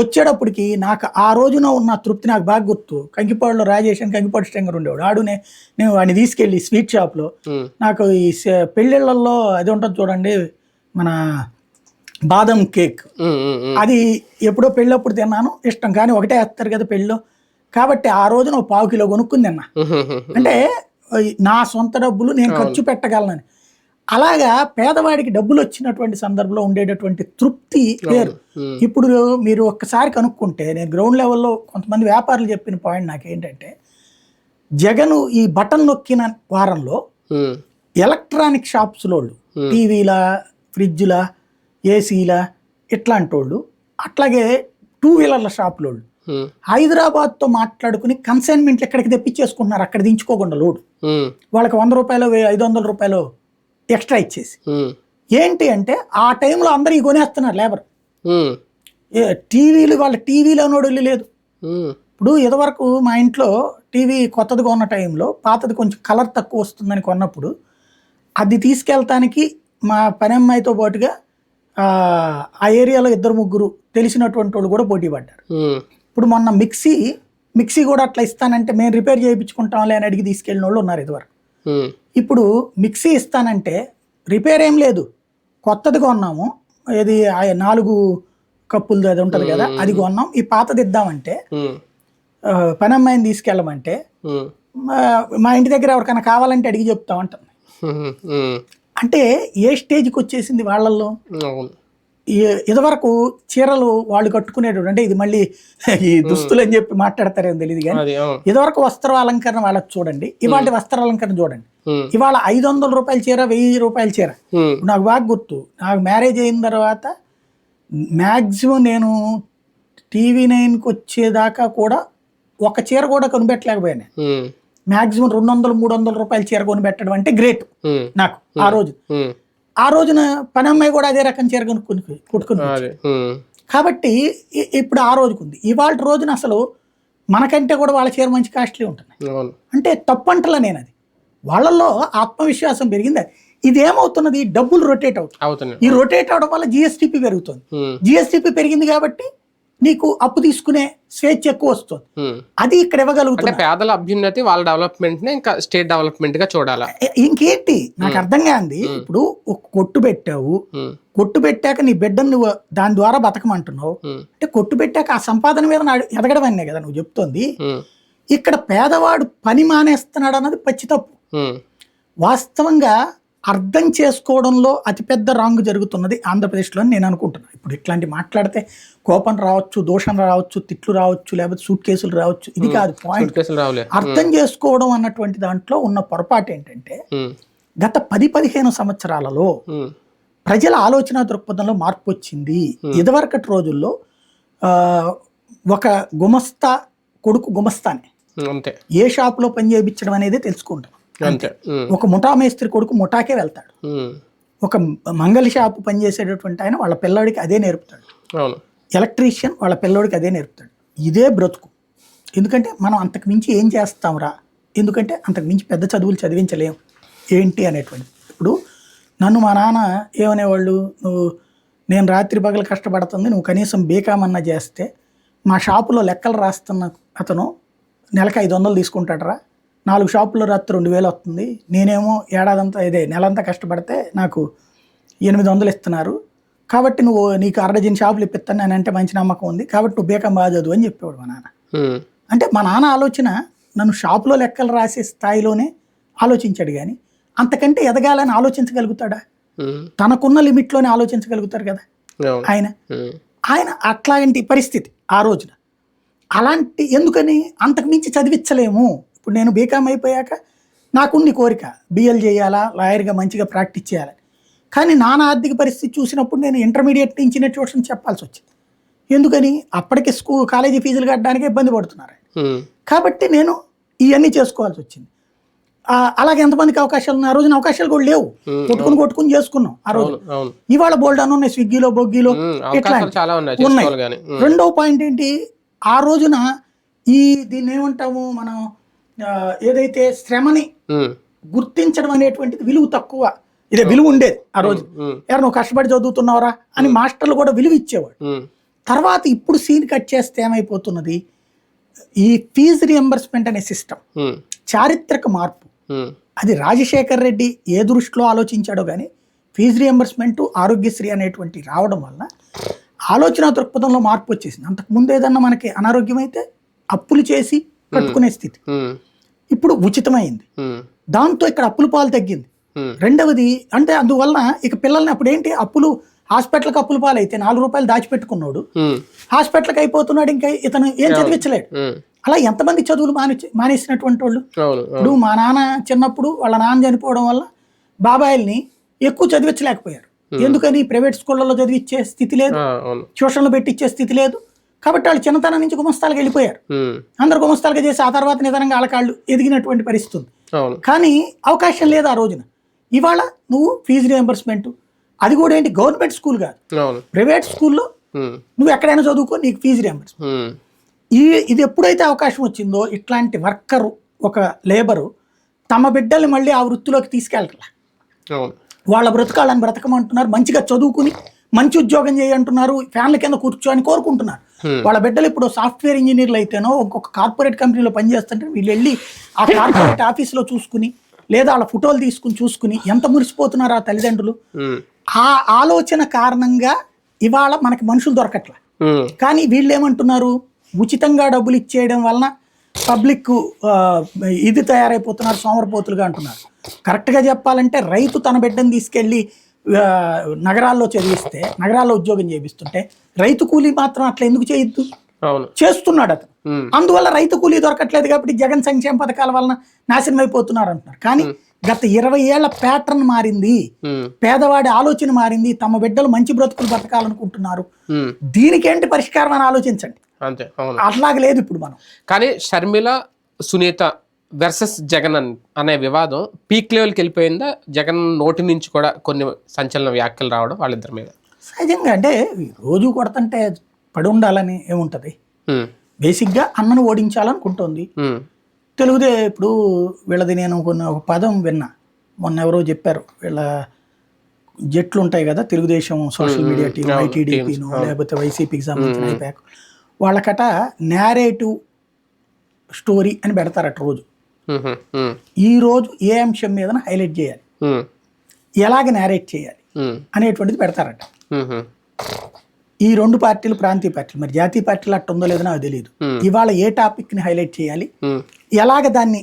వచ్చేటప్పటికి నాకు ఆ రోజున ఉన్న తృప్తి నాకు బాగా గుర్తు. కంకిపాడులో రాజేష్ అని కంకిపాడు స్టెంగర్ ఉండేవాడు. ఆడునే నేను వాడిని తీసుకెళ్ళి స్వీట్ షాప్ లో నాకు ఈ పెళ్ళిళ్ళల్లో అది ఉంటుంది చూడండి, మన బాదం కేక్, అది ఎప్పుడో పెళ్ళప్పుడు తిన్నాను, ఇష్టం. కానీ ఒకటే వేస్తారు కదా పెళ్ళిలో, కాబట్టి ఆ రోజున 1/4 కిలో కొనుక్కుంది అన్న. అంటే నా సొంత డబ్బులు నేను ఖర్చు పెట్టగలనని. అలాగా పేదవాడికి డబ్బులు వచ్చినటువంటి సందర్భంలో ఉండేటటువంటి తృప్తి వేరు. ఇప్పుడు మీరు ఒక్కసారి కనుక్కుంటే, నేను గ్రౌండ్ లెవెల్లో కొంతమంది వ్యాపారులు చెప్పిన పాయింట్ నాకేంటంటే, జగన్ ఈ బటన్ నొక్కిన వారంలో ఎలక్ట్రానిక్ షాప్స్లో టీవీల, ఫ్రిడ్జ్ల, ఏసీల ఇట్లాంటి వాళ్ళు, అట్లాగే 2 వీలర్ల షాపులో హైదరాబాద్ తో మాట్లాడుకుని కన్సైన్మెంట్లు ఎక్కడికి తెప్పించేసుకుంటున్నారు, అక్కడ దించుకోకుండా లోడు. వాళ్ళకి 100 రూపాయలు 500 రూపాయలు ఎక్స్ట్రా ఇచ్చేసి. ఏంటి అంటే ఆ టైంలో అందరూ కొనేస్తున్నారు లేబర్. టీవీలు వాళ్ళ టీవీలో నోడు లేదు. ఇప్పుడు ఇదివరకు మా ఇంట్లో టీవీ కొత్తదిగా ఉన్న టైంలో పాతది కొంచెం కలర్ తక్కువ వస్తుందని కొన్నప్పుడు అది తీసుకెళ్తానికి మా పని అమ్మాయితో పాటుగా ఆ ఏరియాలో 2-3 తెలిసినటువంటి వాళ్ళు కూడా పోటీ పడ్డారు. ఇప్పుడు మొన్న మిక్సీ కూడా అట్లా ఇస్తానంటే మేము రిపేర్ చేయించుకుంటాంలే అని అడిగి తీసుకెళ్ళిన వాళ్ళు ఉన్నారు ఇదివరకు. ఇప్పుడు మిక్సీ ఇస్తానంటే రిపేర్ ఏం లేదు, కొత్తది కొన్నాము, ఇది 4 కప్పులది అది ఉంటుంది కదా, అది కొన్నాం, ఈ పాతది ఇద్దామంటే పని అమ్మాయిని తీసుకెళ్ళమంటే మా ఇంటి దగ్గర ఎవరికైనా కావాలంటే అడిగి చెప్తామంటుంది. అంటే ఏ స్టేజ్కి వచ్చేసింది వాళ్ళల్లో. ఇదివరకు చీరలు వాళ్ళు కట్టుకునేటప్పుడు, అంటే ఇది మళ్ళీ ఈ దుస్తులు అని చెప్పి మాట్లాడతారేమో తెలియదు కానీ, ఇదివరకు వస్త్ర అలంకరణ వాళ్ళకి చూడండి, ఇవాళ వస్త్ర అలంకరణ చూడండి. ఇవాళ 500 రూపాయల చీర, 1000 రూపాయల చీర. నాకు బాగా గుర్తు, నాకు మ్యారేజ్ అయిన తర్వాత మ్యాక్సిమం నేను TV9కి వచ్చేదాకా కూడా ఒక చీర కూడా కొనిపెట్టలేకపోయాను. మ్యాక్సిమం 200-300 రూపాయల చీర కొనిపెట్టడం అంటే గ్రేట్ నాకు ఆ రోజున పని అమ్మాయి కూడా అదే రకం చీర కుట్టుకుని. కాబట్టి ఇప్పుడు ఆ రోజుకుంది. ఇవాళ రోజున అసలు మనకంటే కూడా వాళ్ళ చీర మంచి కాస్ట్లీ ఉంటుంది. అంటే తప్పంటలా నేను, అది వాళ్ళల్లో ఆత్మవిశ్వాసం పెరిగింది. ఇదేమవుతున్నది, డబ్బులు రొటేట్ అవుతుంది. ఈ రొటేట్ అవడం వల్ల జిఎస్టిపి పెరుగుతుంది. జిఎస్టిపి పెరిగింది కాబట్టి నీకు అప్పు తీసుకునే స్వేచ్ఛ ఎక్కువ వస్తుంది. అది ఇక్కడ ఇవ్వగలుగుతుంది. పేదల అభ్యున్నతి, వాళ్ళ డెవలప్మెంట్ ని ఇంకా స్టేట్ డెవలప్మెంట్ గా చూడాలి. ఇంకేంటి నాకు అర్థం కాంది, ఇప్పుడు ఒక కొట్టు పెట్టావు, కొట్టు పెట్టాక నీ బిడ్డను నువ్వు దాని ద్వారా బతకమంటున్నావు అంటే, కొట్టు పెట్టాక ఆ సంపాదన మీద ఎదగడం అనే కదా నువ్వు చెప్తోంది. ఇక్కడ పేదవాడు పని మానేస్తున్నాడు అన్నది పచ్చి తప్పు. వాస్తవంగా అర్థం చేసుకోవడంలో అతిపెద్ద రాంగ్ జరుగుతున్నది ఆంధ్రప్రదేశ్లో నేను అనుకుంటున్నాను. ఇప్పుడు ఇట్లాంటి మాట్లాడితే కోపం రావచ్చు, దోషం రావచ్చు, తిట్లు రావచ్చు, లేకపోతే సూట్ కేసులు రావచ్చు, ఇది కాదు పాయింట్. అర్థం చేసుకోవడం అన్నటువంటి దాంట్లో ఉన్న పొరపాటు ఏంటంటే, గత 10-15 సంవత్సరాలలో ప్రజల ఆలోచన దృక్పథంలో మార్పు వచ్చింది. ఇదివరకటి రోజుల్లో ఒక గుమస్తా కొడుకు గుమస్తానే ఏ షాపులో పని చేయించడం అనేది తెలుసుకుంటాం. అంతే. ఒక ముఠా మేస్త్రి కొడుకు ముఠాకే వెళ్తాడు, ఒక మంగళ షాపు పనిచేసేటటువంటి ఆయన వాళ్ళ పిల్లోడికి అదే నేర్పుతాడు, అవును. ఎలక్ట్రీషియన్ వాళ్ళ పిల్లోడికి అదే నేర్పుతాడు. ఇదే బ్రతుకు. ఎందుకంటే మనం అంతకు మించి ఏం చేస్తాంరా, ఎందుకంటే అంతకు మించి పెద్ద చదువులు చదివించలేం ఏంటి అనేటువంటిది. ఇప్పుడు నన్ను మా నాన్న ఏమనేవాళ్ళు, నేను రాత్రి పగలు కష్టపడుతుంది, నువ్వు కనీసం బీకామన్నా చేస్తే మా షాపులో లెక్కలు రాస్తున్న అతను నెలకు 500 తీసుకుంటాడరా, 4 షాపుల్లో రాత్రి 2000 వస్తుంది, నేనేమో ఏడాదంతా నెలంతా కష్టపడితే నాకు 800 ఇస్తున్నారు, కాబట్టి నువ్వు నీకు 60 షాపులు ఇప్పిస్తాను నేను అంటే మంచి నమ్మకం ఉంది, కాబట్టి నువ్వు బీకాం బాగా చదువు అని చెప్పేవాడు మా నాన్న. అంటే మా నాన్న ఆలోచన నన్ను షాపులో లెక్కలు రాసే స్థాయిలోనే ఆలోచించాడు, కానీ అంతకంటే ఎదగాలని ఆలోచించగలుగుతాడా? తనకున్న లిమిట్లోనే ఆలోచించగలుగుతారు కదా ఆయన అట్లాంటి పరిస్థితి ఆ రోజున. అలాంటి ఎందుకని అంతకు మించి చదివించలేము. ఇప్పుడు నేను బీకామ్ అయిపోయాక నాకుంది కోరిక బిఎల్ చేయాలా, లాయర్గా మంచిగా ప్రాక్టీస్ చేయాలని, కానీ నాన్న ఆర్థిక పరిస్థితి చూసినప్పుడు నేను ఇంటర్మీడియట్ నుంచి ట్యూషన్ చెప్పాల్సి వచ్చింది. ఎందుకని అప్పటికి కాలేజీ ఫీజులు కట్టడానికి ఇబ్బంది పడుతున్నారు. కాబట్టి నేను ఇవన్నీ చేసుకోవాల్సి వచ్చింది. అలాగే ఎంతమందికి అవకాశాలు ఉన్నాయి? ఆ రోజున అవకాశాలు కూడా లేవు, కొట్టుకుని చేసుకున్నాం ఆ రోజు. ఇవాళ బోల్డ్ అని ఉన్నాయి, స్విగ్గీలో బొగ్గీలో ఇట్లా ఉన్నాయి. రెండవ పాయింట్ ఏంటి, ఆ రోజున దీన్ని ఏమంటాము మనం, ఏదైతే శ్రమని గుర్తించడం అనేటువంటిది విలువ తక్కువ, ఇదే విలువ ఉండేది ఆ రోజు. ఎవరు నువ్వు కష్టపడి చదువుతున్నావురా అని మాస్టర్లు కూడా విలువ ఇచ్చేవాడు. తర్వాత ఇప్పుడు సీన్ కట్ చేస్తే ఏమైపోతున్నది, ఈ ఫీజు రియంబర్స్మెంట్ అనే సిస్టమ్ చారిత్రక మార్పు. అది రాజశేఖర్ రెడ్డి ఏ దృష్టిలో ఆలోచించాడో కానీ ఫీజు రియంబర్స్మెంట్, ఆరోగ్యశ్రీ అనేటువంటి రావడం వల్ల ఆలోచన దృక్పథంలో మార్పు వచ్చేసింది. అంతకుముందు ఏదన్నా మనకి అనారోగ్యం అయితే అప్పులు చేసి కట్టుకునే స్థితి, ఇప్పుడు ఉచితమైంది. దాంతో ఇక్కడ అప్పుల పాలు తగ్గింది. రెండవది అంటే అందువలన ఇక పిల్లల్ని అప్పుడు ఏంటి, అప్పులు హాస్పిటల్కి అప్పుల పాలు అయితే 4 రూపాయలు దాచిపెట్టుకున్నాడు, హాస్పిటల్కి అయిపోతున్నాడు, ఇంకా ఇతను ఏం చదివించలేడు. అలా ఎంతమంది చదువులు మానేసినటువంటి వాళ్ళు. ఇప్పుడు మా నాన్న చిన్నప్పుడు వాళ్ళ నాన్న చనిపోవడం వల్ల బాబాయిల్ని ఎక్కువ చదివించలేకపోయారు. ఎందుకని, ప్రైవేట్ స్కూళ్ళలో చదివించే స్థితి లేదు, ట్యూషన్లు పెట్టించే స్థితి లేదు. కాబట్టి వాళ్ళు చిన్నతనం నుంచి గుమస్తాలకు వెళ్ళిపోయారు. అందరు గుమస్తాలుగా చేసి ఆ తర్వాత నిదానంగా వాళ్ళకాళ్ళు ఎదిగినటువంటి పరిస్థితి ఉంది. కానీ అవకాశం లేదు ఆ రోజున. ఇవాళ నువ్వు ఫీజు రియంబర్స్మెంట్, అది కూడా ఏంటి, గవర్నమెంట్ స్కూల్ కాదు, ప్రైవేట్ స్కూల్లో నువ్వు ఎక్కడైనా చదువుకో, నీకు ఫీజు రియంబర్స్మెంట్. ఇది ఎప్పుడైతే అవకాశం వచ్చిందో ఇట్లాంటి వర్కరు, ఒక లేబరు తమ బిడ్డల్ని మళ్ళీ ఆ వృత్తిలోకి తీసుకెళ్ళట్లా. వాళ్ళ బ్రతకాలని బ్రతకమంటున్నారు, మంచిగా చదువుకుని మంచి ఉద్యోగం చేయంటున్నారు, ఫ్యాన్ల కింద కూర్చోని కోరుకుంటున్నారు. వాళ్ళ బిడ్డలు ఇప్పుడు సాఫ్ట్వేర్ ఇంజనీర్లు అయితేనో ఇంకొక కార్పొరేట్ కంపెనీలో పనిచేస్తుంటే వీళ్ళు వెళ్ళి ఆ కార్పొరేట్ ఆఫీస్లో చూసుకుని లేదా వాళ్ళ ఫోటోలు తీసుకుని చూసుకుని ఎంత మురిసిపోతున్నారు ఆ తల్లిదండ్రులు. ఆ ఆలోచన కారణంగా ఇవాళ మనకి మనుషులు దొరకట్లా. కానీ వీళ్ళు ఏమంటున్నారు, ఉచితంగా డబ్బులు ఇచ్చేయడం వలన పబ్లిక్ ఇది తయారైపోతున్నారు, సోమరపోతులుగా అంటున్నారు. కరెక్ట్గా చెప్పాలంటే రైతు తన బిడ్డను తీసుకెళ్ళి నగరాల్లో చదివిస్తే, నగరాల్లో ఉద్యోగం చేపిస్తుంటే రైతు కూలీ మాత్రం అట్లా ఎందుకు చేయొద్దు, చేస్తున్నాడు అతను. అందువల్ల రైతు కూలీ దొరకట్లేదు కాబట్టి జగన్ సంక్షేమ పథకాల వలన నాశనం అయిపోతున్నారు అంటున్నారు. కానీ గత 20 ఏళ్ల ప్యాటర్న్ మారింది, పేదవాడి ఆలోచన మారింది, తమ బిడ్డలు మంచి బ్రతుకులు బ్రతకాలనుకుంటున్నారు. దీనికి ఏంటి పరిష్కారం అని ఆలోచించండి. అంతే, అట్లాగ లేదు ఇప్పుడు మనం. కానీ షర్మిల, సునీత వర్సెస్ జగన్ అనే వివాదం పీక్ లెవెల్కి వెళ్ళిపోయిందా? జగన్ నోటి నుంచి కూడా కొన్ని సంచలన వ్యాఖ్యలు రావడం వాళ్ళిద్దరి మీద. సహజంగా అంటే రోజు కొడతంటే పడి ఉండాలని ఏముంటది, బేసిక్గా అన్నను ఓడించాలనుకుంటోంది. ఇప్పుడు వీళ్ళది నేను ఒక పదం విన్నా, మొన్న ఎవరో చెప్పారు, వీళ్ళ జట్లు ఉంటాయి కదా తెలుగుదేశం సోషల్ మీడియా టీం, ఐటీడీపీను లేకపోతే వైసీపీకి సంబంధించిన ఐపాక్, వాళ్ళకట నేరేటివ్ స్టోరీ అని పెడతారట. రోజు ఈ రోజు ఏ అంశం మీద హైలైట్ చేయాలి, ఎలాగ నేరేట్ చేయాలి అనేటువంటిది పెడతారట. ఈ 2 పార్టీలు ప్రాంతీయ పార్టీలు, మరి జాతీయ పార్టీలు అట్ట ఉందో లేదో నాకు తెలియదు. ఇవాళ ఏ టాపిక్ ని హైలైట్ చేయాలి, ఎలాగ దాన్ని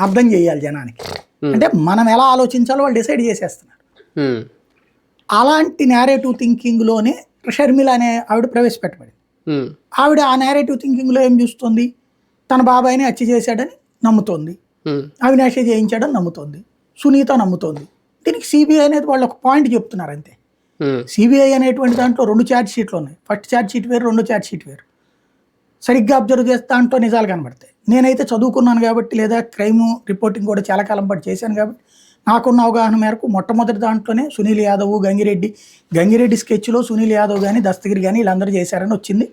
అర్థం చేయాలి జనానికి, అంటే మనం ఎలా ఆలోచించాలో వాళ్ళు డిసైడ్ చేసేస్తున్నారు. అలాంటి నేరేటివ్ థింకింగ్ లోనే షర్మిల అనే ఆవిడ ప్రవేశపెట్టబడింది. ఆవిడ ఆ నేరేటివ్ థింకింగ్ లో ఏం చూస్తుంది, తన బాబాయిని హత్య చేశాడని నమ్ముతోంది, అవినాశే చేయించాడని నమ్ముతోంది, సునీత నమ్ముతోంది. దీనికి సిబిఐ అనేది వాళ్ళు ఒక పాయింట్ చెప్తున్నారు అంతే. సిబిఐ అనేటువంటి దాంట్లో 2 ఛార్జ్ షీట్లు ఉన్నాయి, ఫస్ట్ ఛార్జ్ షీట్ వేరు, 2వ ఛార్జ్ షీట్ వేరు. సరిగ్గా అబ్జర్వ్ చేస్తే దాంట్లో నిజాలు కనబడతాయి. నేనైతే చదువుకున్నాను కాబట్టి, లేదా క్రైమ్ రిపోర్టింగ్ కూడా చాలా కాలం పాటు చేశాను కాబట్టి నాకున్న అవగాహన మేరకు మొట్టమొదటి దాంట్లోనే సునీల్ యాదవ్, గంగిరెడ్డి స్కెచ్లో సునీల్ యాదవ్ కానీ దస్తగిరి కానీ వీళ్ళందరూ చేశారని వచ్చింది.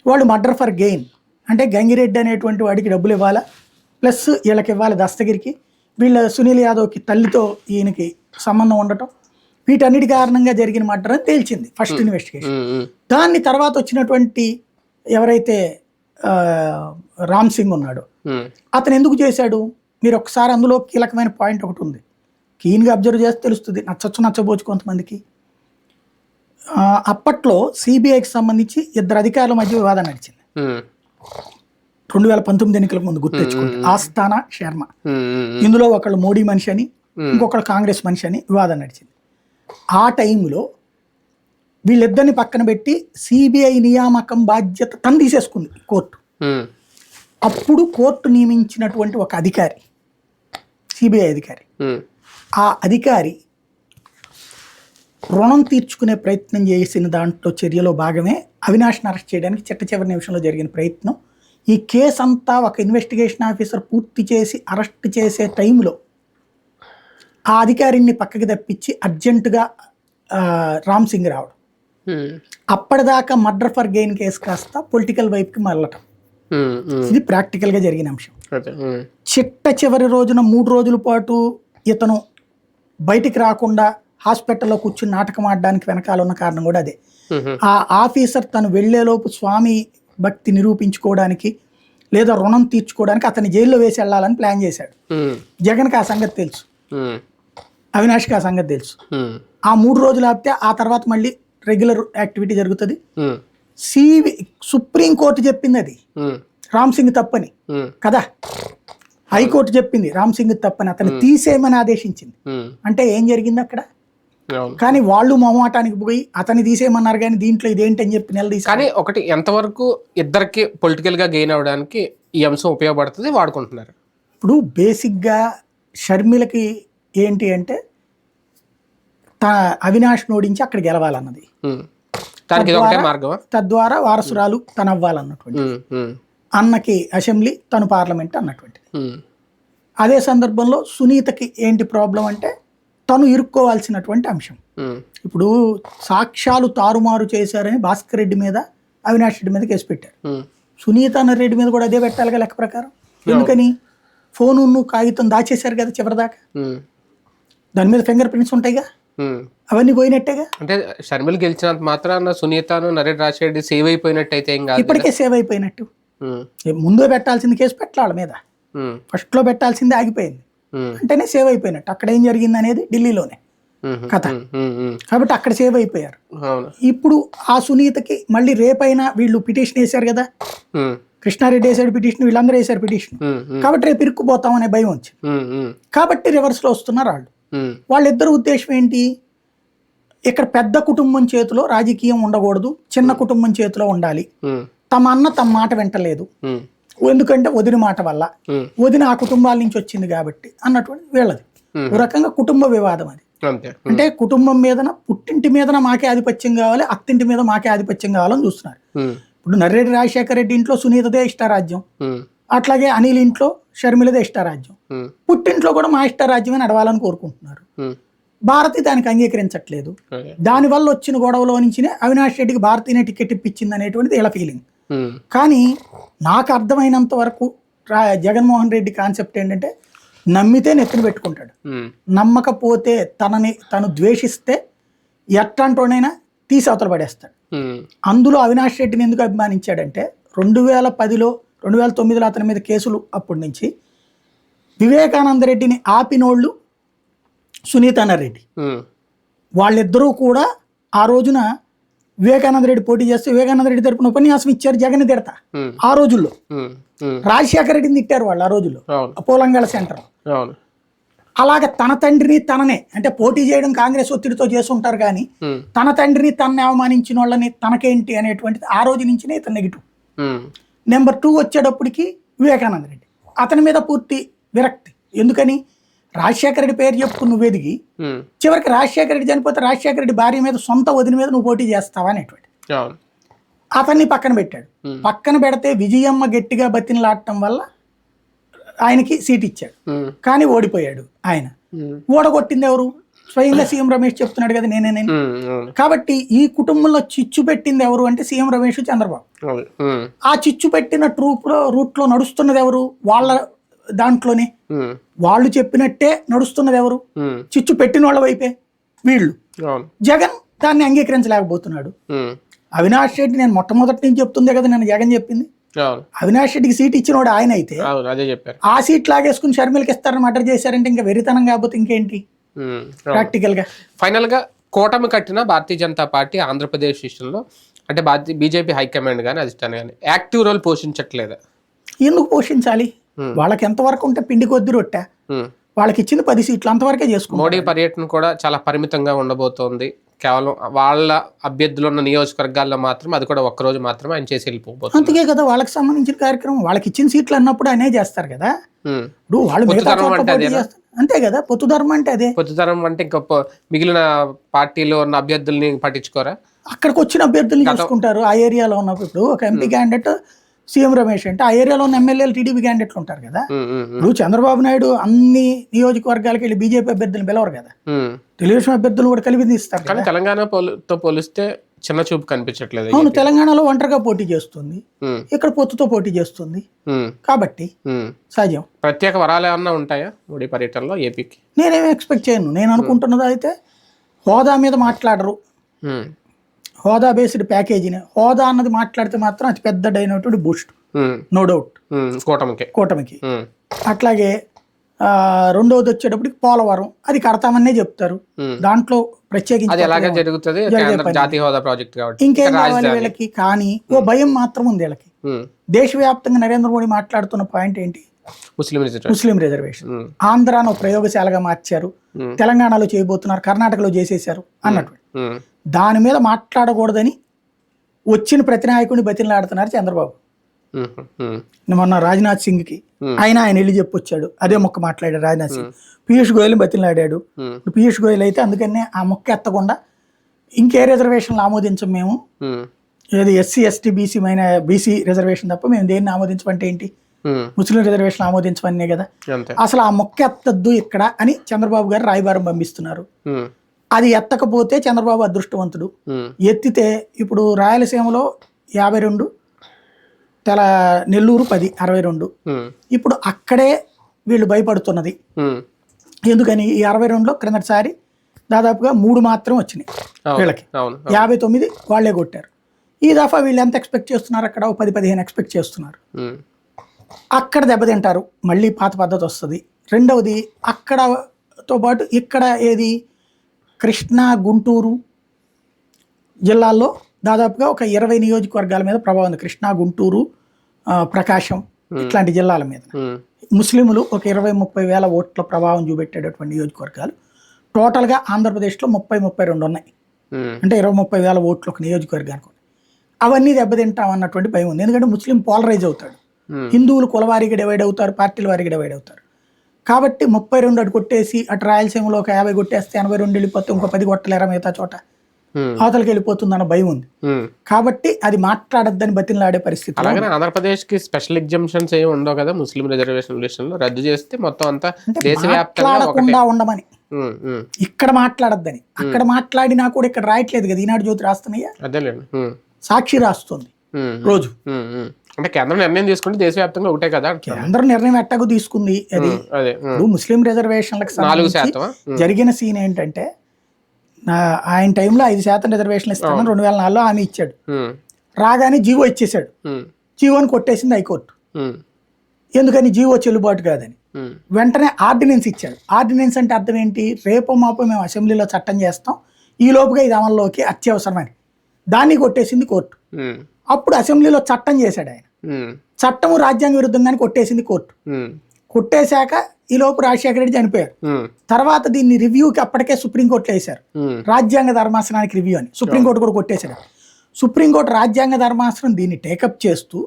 వాళ్ళు మర్డర్ ఫర్ గెయిన్ అంటే గంగిరెడ్డి అనేటువంటి వాడికి డబ్బులు ఇవ్వాలా, ప్లస్ వీళ్ళకి ఇవ్వాలి దస్తగిరికి, వీళ్ళ సునీల్ యాదవ్కి తల్లితో ఈయనకి సంబంధం ఉండటం, వీటన్నిటి కారణంగా జరిగిన మర్డర్ అని తేల్చింది ఫస్ట్ ఇన్వెస్టిగేషన్. దాన్ని తర్వాత వచ్చినటువంటి ఎవరైతే రామ్ సింగ్ ఉన్నాడు అతను ఎందుకు చేశాడు, మీరు ఒకసారి అందులో కీలకమైన పాయింట్ ఒకటి ఉంది, క్లీన్గా అబ్జర్వ్ చేస్తే తెలుస్తుంది, నచ్చబోచ్చు కొంతమందికి. అప్పట్లో సిబిఐకి సంబంధించి ఇద్దరు అధికారుల మధ్య వివాదం నడిచింది 2019 ఎన్నికలకు ముందు, గుర్తెచ్చుకుంటే ఆస్థానా శర్మ. ఇందులో ఒకళ్ళు మోడీ మనిషి అని, ఇంకొకళ్ళు కాంగ్రెస్ మనిషి అని వివాదం నడిచింది. ఆ టైంలో వీళ్ళిద్దరిని పక్కన పెట్టి సిబిఐ నియామకం బాధ్యత తను తీసేసుకుంది కోర్టు. అప్పుడు కోర్టు నియమించినటువంటి ఒక అధికారి, సిబిఐ అధికారి, ఆ అధికారి రుణం తీర్చుకునే ప్రయత్నం చేసిన దాంట్లో చర్యలో భాగమే అవినాష్ని అరెస్ట్ చేయడానికి చివరి నిమిషంలో జరిగిన ప్రయత్నం. ఈ కేసు అంతా ఒక ఇన్వెస్టిగేషన్ ఆఫీసర్ పూర్తి చేసి అరెస్ట్ చేసే టైంలో ఆ అధికారిని పక్కకి తప్పించి అర్జెంటుగా రామ్ సింగ్ రావడం, అప్పటిదాకా మర్డర్ ఫర్ గెయిన్ కేసు కాస్త పొలిటికల్ వైపుకి మళ్ళటం, ఇది ప్రాక్టికల్గా జరిగిన అంశం. చివరి రోజున 3 రోజుల పాటు ఇతను బయటికి రాకుండా హాస్పిటల్లో కూర్చుని నాటకం ఆడడానికి వెనకాల ఉన్న కారణం కూడా అదే. ఆ ఆఫీసర్ తను వెళ్లేలోపు స్వామి భక్తి నిరూపించుకోవడానికి లేదా రుణం తీర్చుకోవడానికి అతని జైల్లో వేసి వెళ్ళాలని ప్లాన్ చేశాడు. జగన్కి ఆ సంగతి తెలుసు, అవినాష్కి ఆ సంగతి తెలుసు. ఆ 3 రోజులు ఆపితే ఆ తర్వాత మళ్ళీ రెగ్యులర్ యాక్టివిటీ జరుగుతుంది. సుప్రీం కోర్టు చెప్పింది అది రామ్ సింగ్ తప్పని కదా, హైకోర్టు చెప్పింది రామ్ సింగ్ తప్పని, అతను తీసేయమని ఆదేశించింది. అంటే ఏం జరిగింది అక్కడ? కానీ వాళ్ళు మొహమాటానికి పోయి అతన్ని తీసేయమన్నారు, కానీ దీంట్లో ఇదేంటి అని చెప్పి నిలదీసి. కానీ ఒకటి, ఎంతవరకు ఇద్దరికి పొలిటికల్ గా గెయిన్ అవడానికి ఈ అంశం ఉపయోగపడుతుంది వాడుకుంటున్నారు? ఇప్పుడు బేసిక్గా షర్మిలకి ఏంటి అంటే అవినాష్ నోడించి అక్కడ గెలవాలన్నది, తద్వారా వారసురాలు తను అవ్వాలన్నటువంటి, అన్నకి అసెంబ్లీ తను పార్లమెంట్ అన్నటువంటిది. అదే సందర్భంలో సునీతకి ఏంటి ప్రాబ్లం అంటే తను ఇరుక్కోవాల్సినటువంటి అంశం. ఇప్పుడు సాక్ష్యాలు తారుమారు చేశారని భాస్కర్ రెడ్డి మీద, అవినాష్ రెడ్డి మీద కేసు పెట్టారు. సునీత రెడ్డి మీద కూడా అదే పెట్టాలిగా లెక్క ప్రకారం. ఎందుకని? ఫోను కాగితం దాచేశారు కదా చివరిదాకా, దాని మీద ఫింగర్ ప్రింట్స్ ఉంటాయిగా, అవన్నీ పోయినట్టేగా. అంటే షర్మిల గెలిచినంత మాత్రాన సునీతను నరేష్ రాజశేఖర్ సేవ్ అయిపోయినట్టు అయితే ఏం కాదు, ఇప్పటికే సేవ్ అయిపోయినట్టు. ముందే పెట్టాల్సింది కేసు పెట్టాలి వాళ్ళ మీద, ఫస్ట్ లో పెట్టాల్సిందే ఆగిపోయింది అంటేనే సేవ్ అయిపోయినట్టు. అక్కడ ఏం జరిగింది అనేది ఢిల్లీలోనే కథ, కాబట్టి అక్కడ సేవ్ అయిపోయారు. ఇప్పుడు ఆ సునీతకి మళ్ళీ రేపైనా వీళ్ళు పిటిషన్ వేశారు కదా, కృష్ణారెడ్డి వేసాడు పిటిషన్, వీళ్ళందరూ వేశారు పిటిషన్, కాబట్టి రేపు ఇరుక్కుపోతాం అనే భయం వచ్చింది. కాబట్టి రివర్స్ లో వస్తున్నారు వాళ్ళు. వాళ్ళిద్దరు ఉద్దేశం ఏంటి, ఇక్కడ పెద్ద కుటుంబం చేతిలో రాజకీయం ఉండకూడదు, చిన్న కుటుంబం చేతిలో ఉండాలి. తమ అన్న తమ మాట వింటలేదు, ఎందుకంటే వదిన మాట వల్ల, వదిన ఆ కుటుంబాల నుంచి వచ్చింది కాబట్టి అన్నటువంటి వీళ్ళది ఒక రకంగా కుటుంబ వివాదం అది. అంటే కుటుంబం మీదన, పుట్టింటి మీదన మాకే ఆధిపత్యం కావాలి, అత్తింటి మీద మాకే ఆధిపత్యం కావాలని చూస్తున్నారు. ఇప్పుడు నర్రెడ్డి రాజశేఖర రెడ్డి ఇంట్లో సునీతదే ఇష్టారాజ్యం, అట్లాగే అనిల్ ఇంట్లో షర్మిలదే ఇష్టారాజ్యం, పుట్టింట్లో కూడా మా ఇష్టారాజ్యమే నడవాలని కోరుకుంటున్నారు. భారతి దానికి అంగీకరించట్లేదు. దానివల్ల వచ్చిన గొడవలో నుంచి అవినాష్ రెడ్డికి భారతీయ టికెట్ ఇప్పించింది అనేటువంటిది ఇలా ఫీలింగ్. కానీ నాకు అర్థమైనంత వరకు జగన్మోహన్ రెడ్డి కాన్సెప్ట్ ఏంటంటే నమ్మితే నెత్తిన పెట్టుకుంటాడు, నమ్మకపోతే తను ద్వేషిస్తే ఎట్లాంటోనైనా తీసి అవతల పడేస్తాడు. అందులో అవినాష్ రెడ్డిని ఎందుకు అభిమానించాడంటే 2010లో 2009లో అతని మీద కేసులు అప్పటి నుంచి వివేకానంద రెడ్డిని ఆపినోళ్ళు సునీత రెడ్డి, వాళ్ళిద్దరూ కూడా ఆ రోజున వివేకానంద రెడ్డి పోటీ చేస్తే వివేకానంద రెడ్డి తరపున ఉపన్యాసం ఇచ్చారు, జగన్ తిడతా. ఆ రోజుల్లో రాజశేఖర రెడ్డిని తిట్టారు వాళ్ళు ఆ రోజుల్లో పోలంగళ సెంటర్. అలాగే తన తండ్రిని తననే, అంటే పోటీ చేయడం కాంగ్రెస్ ఒత్తిడితో చేస్తుంటారు కానీ తన తండ్రిని తనని అవమానించిన వాళ్ళని తనకేంటి అనేటువంటిది ఆ రోజు నుంచినే ఇతను నెగిటివ్. నెంబర్ 2 వచ్చేటప్పటికి వివేకానంద రెడ్డి, అతని మీద పూర్తి విరక్తి. ఎందుకని? రాజశేఖర రెడ్డి పేరు చెప్పుకుని నువ్వు ఎదిగి చివరికి రాజశేఖర రెడ్డి చనిపోతే రాజశేఖర రెడ్డి భార్య మీద, సొంత వదిన మీద నువ్వు పోటీ చేస్తావా అనేటువంటి. అతన్ని పక్కన పెట్టాడు. పక్కన పెడితే విజయమ్మ గట్టిగా బతినలాడటం వల్ల ఆయనకి సీట్ ఇచ్చాడు, కానీ ఓడిపోయాడు ఆయన. ఓడగొట్టింది ఎవరు? స్వయంగా సీఎం రమేష్ చెప్తున్నాడు కదా నేనే. కాబట్టి ఈ కుటుంబంలో చిచ్చు పెట్టింది ఎవరు అంటే సీఎం రమేష్, చంద్రబాబు. ఆ చిచ్చు పెట్టిన రూట్ లో నడుస్తున్నది ఎవరు? వాళ్ళ దాంట్లోనే వాళ్ళు చెప్పినట్టే నడుస్తున్నది ఎవరు? చిచ్చు పెట్టిన వాళ్ళ వైపే వీళ్ళు. జగన్ దాన్ని అంగీకరించలేకపోతున్నాడు. అవినాష్ రెడ్డి, నేను మొట్టమొదటి నుంచి చెప్తుందే కదా నేను జగన్ చెప్పింది, అవినాష్ రెడ్డికి సీట్ ఇచ్చినోడు ఆయన అయితే ఆ సీట్ లాగేసుకుని షర్మిలకి ఇస్తారని మర్డర్ చేశారంటే ఇంకా వెరితనం కాకపోతే ఇంకేంటి ప్రాక్టికల్ గా. ఫైనల్ గా కూటమి కట్టిన భారతీయ జనతా పార్టీ ఆంధ్రప్రదేశ్ విషయంలో అంటే బీజేపీ హైకమాండ్ కానీ అధిష్టానం కానీ యాక్టివ్ రోల్ పోషించట్లేదా? ఎందుకు పోషించాలి? వాళ్ళకి ఎంతవరకు ఉంటే పిండి కొద్ది రొట్టె, వాళ్ళకి ఇచ్చింది 10 సీట్లు అంతవరకే చేసుకుంటారు. మోడీ పర్యటన కూడా చాలా పరిమితంగా ఉండబోతోంది. కేవలం వాళ్ళ అభ్యర్థులు ఉన్న నియోజకవర్గాల్లో మాత్రం, అది కూడా ఒక్కరోజు మాత్రమే ఆయన చేసి వెళ్ళిపోతుంది. అంతే కదా, వాళ్ళకి సంబంధించిన కార్యక్రమం వాళ్ళకి ఇచ్చిన సీట్లు అన్నప్పుడు అనే చేస్తారు కదా. ఇప్పుడు వాళ్ళు అంతే కదా, పొత్తుధర్మం అంటే అదే. పొత్తుధర్మం అంటే ఇంకా మిగిలిన పార్టీలో ఉన్న అభ్యర్థుల్ని పట్టించుకోరా? అక్కడికి వచ్చిన అభ్యర్థుల్ని చూసుకుంటారు. ఆ ఏరియాలో ఉన్నప్పుడు ఇప్పుడు ఒక ఎంపీ క్యాండిడేట్ సీఎం రమేష్ అంటే ఆ ఏరియాలో ఉన్న ఎమ్మెల్యేలు టీడీపీ క్యాండిడేట్లు ఉంటారు కదా. ఇప్పుడు చంద్రబాబు నాయుడు అన్ని నియోజకవర్గాలకి వెళ్ళి బీజేపీ అభ్యర్థులను పిలవరు కదా, తెలుగుదేశం అభ్యర్థులు కూడా కలిపి తీస్తారు. కానీ తెలంగాణతో పోలిస్తే చిన్న చూపు కనిపించట్లేదు. అవును, తెలంగాణలో ఒంటరిగా పోటీ చేస్తుంది, ఇక్కడ పొత్తుతో పోటీ చేస్తుంది కాబట్టి సహజం. ప్రత్యేక వరాలు ఏమన్నా ఉంటాయా మోడీ పర్యటనలో ఏపీకి? నేనేమి ఎక్స్పెక్ట్ చేయను. నేను అనుకుంటున్నది అయితే హోదా మీద మాట్లాడరు, హోదా బేస్డ్ ప్యాకేజీని. హోదా అన్నది మాట్లాడితే మాత్రం అతి పెద్ద డైనటువంటి బూస్ట్, నో డౌట్ కూటమికి. అట్లాగే రెండవది వచ్చేటప్పటికి పోలవరం, అది కడతామనే చెప్తారు. దాంట్లో ప్రత్యేకించి ఇంకేం కావాలి వీళ్ళకి? కానీ ఓ భయం మాత్రం ఉంది వీళ్ళకి. దేశవ్యాప్తంగా నరేంద్ర మోడీ మాట్లాడుతున్న పాయింట్ ఏంటి? ముస్లిం రిజర్వేషన్. ఆంధ్రాను ప్రయోగశాలగా మార్చారు, తెలంగాణలో చేయబోతున్నారు, కర్ణాటకలో చేసేసారు అన్నట్టు. దాని మీద మాట్లాడకూడదని వచ్చిన ప్రతి నాయకుడిని బతిలాడుతున్నారు చంద్రబాబు. మొన్న రాజ్నాథ్ సింగ్ కి ఆయన వెళ్ళి చెప్పొచ్చాడు, అదే మొక్క మాట్లాడాడు రాజ్నాథ్ సింగ్. పీయూష్ గోయల్ బతిలాడాడు. పీయూష్ గోయల్ అయితే అందుకనే ఆ మొక్క ఎత్తకుండా ఇంకే రిజర్వేషన్లు ఆమోదించం మేము, ఏది ఎస్సీ ఎస్టీ బీసీ రిజర్వేషన్ తప్ప మేము దేన్ని ఆమోదించమంటే ఏంటి, ముస్లిం రిజర్వేషన్ ఆమోదించమనే కదా. అసలు ఆ మొక్క ఎత్తద్దు ఇక్కడ అని చంద్రబాబు గారు రాయబారం పంపిస్తున్నారు. అది ఎత్తకపోతే చంద్రబాబు అదృష్టవంతుడు, ఎత్తితే ఇప్పుడు రాయలసీమలో 52, నెల్లూరు 10, 62. ఇప్పుడు అక్కడే వీళ్ళు భయపడుతున్నది. ఎందుకని ఈ 62లో క్రిందటిసారి దాదాపుగా 3 మాత్రం వచ్చినాయి వీళ్ళకి, 59 వాళ్లే కొట్టారు. ఈ దఫా వీళ్ళు ఎంత ఎక్స్పెక్ట్ చేస్తున్నారు? అక్కడ 10-15 ఎక్స్పెక్ట్ చేస్తున్నారు. అక్కడ దెబ్బతింటారు, మళ్ళీ పాత పద్ధతి వస్తుంది. రెండవది అక్కడతో పాటు ఇక్కడ ఏది కృష్ణా గుంటూరు జిల్లాల్లో దాదాపుగా ఒక 20 నియోజకవర్గాల మీద ప్రభావం ఉంది. కృష్ణా గుంటూరు ప్రకాశం ఇట్లాంటి జిల్లాల మీద ముస్లింలు ఒక 20-30 వేల ఓట్ల ప్రభావం చూపెట్టేటటువంటి నియోజకవర్గాలు టోటల్గా ఆంధ్రప్రదేశ్లో 30-32 ఉన్నాయి. అంటే 20-30 వేల ఓట్లు ఒక నియోజకవర్గానికి. అవన్నీ దెబ్బతింటాం అన్నటువంటి భయం ఉంది. ఎందుకంటే ముస్లిం పోలరైజ్ అవుతాడు, హిందువులు కులవారీగా డివైడ్ అవుతారు, పార్టీల వారీగా డివైడ్ అవుతారు. కాబట్టి 32 అటు కొట్టేసి అటు రాయలసీమలో ఒక 50 కొట్టేస్తే 82 వెళ్ళిపోతే ఇంకో 10 కొట్టలేరా మిగతా చోట, అవతలకి వెళ్ళిపోతుందన్న భయం ఉంది. కాబట్టి అది మాట్లాడద్దని బతిలాడే పరిస్థితి. అలాగే ఆంధ్రప్రదేశ్ కి స్పెషల్ ఎగ్జామ్షన్స్ ఏమి ఉండవు కదా ముస్లిం రిజర్వేషన్ విషయంలో, రద్దు చేస్తే మొత్తం అంతా మాట్లాడకుండా ఉండమని, ఇక్కడ మాట్లాడద్దని. అక్కడ మాట్లాడినా కూడా ఇక్కడ రాయట్లేదు కదా, ఈనాడు జ్యోతి రాస్తున్నాయా, సాక్షి రాస్తుంది రోజు. అంటే కేంద్రం నిర్ణయం తీసుకుంటే దేశవ్యాప్తంగా ఒకటే కదా, కేంద్రం నిర్ణయం ఎట్టకు తీసుకుంది. అది ముస్లిం రిజర్వేషన్లకు సంబంధించి జరిగిన సీన్ ఏంటంటే, ఆయన టైంలో 5% రిజర్వేషన్లు ఇస్తామని 2004లో హామీ ఇచ్చాడు. రాగానే జీవో ఇచ్చేసాడు, జీవోని కొట్టేసింది హైకోర్టు. ఎందుకని? జీవో చెల్లుబాటు కాదని. వెంటనే ఆర్డినెన్స్ ఇచ్చాడు. ఆర్డినెన్స్ అంటే అర్థం ఏంటి? రేపో మాపో మేము అసెంబ్లీలో చట్టం చేస్తాం, ఈ లోపుగా ఇది అమల్లోకి అత్యవసరమని. దాన్ని కొట్టేసింది కోర్టు. అప్పుడు అసెంబ్లీలో చట్టం చేశాడు ఆయన, చట్టము రాజ్యాంగ విరుద్ధంగానే కొట్టేసింది కోర్టు. కొట్టేశాక ఈ లోపు రాజశేఖర రెడ్డి చనిపోయారు. తర్వాత దీన్ని రివ్యూకి అప్పటికే సుప్రీంకోర్టులో వేశారు, రాజ్యాంగ ధర్మాసనానికి రివ్యూ అని. సుప్రీంకోర్టు కూడా కొట్టేశాడు. సుప్రీంకోర్టు రాజ్యాంగ ధర్మాసనం దీన్ని టేకప్ చేస్తూ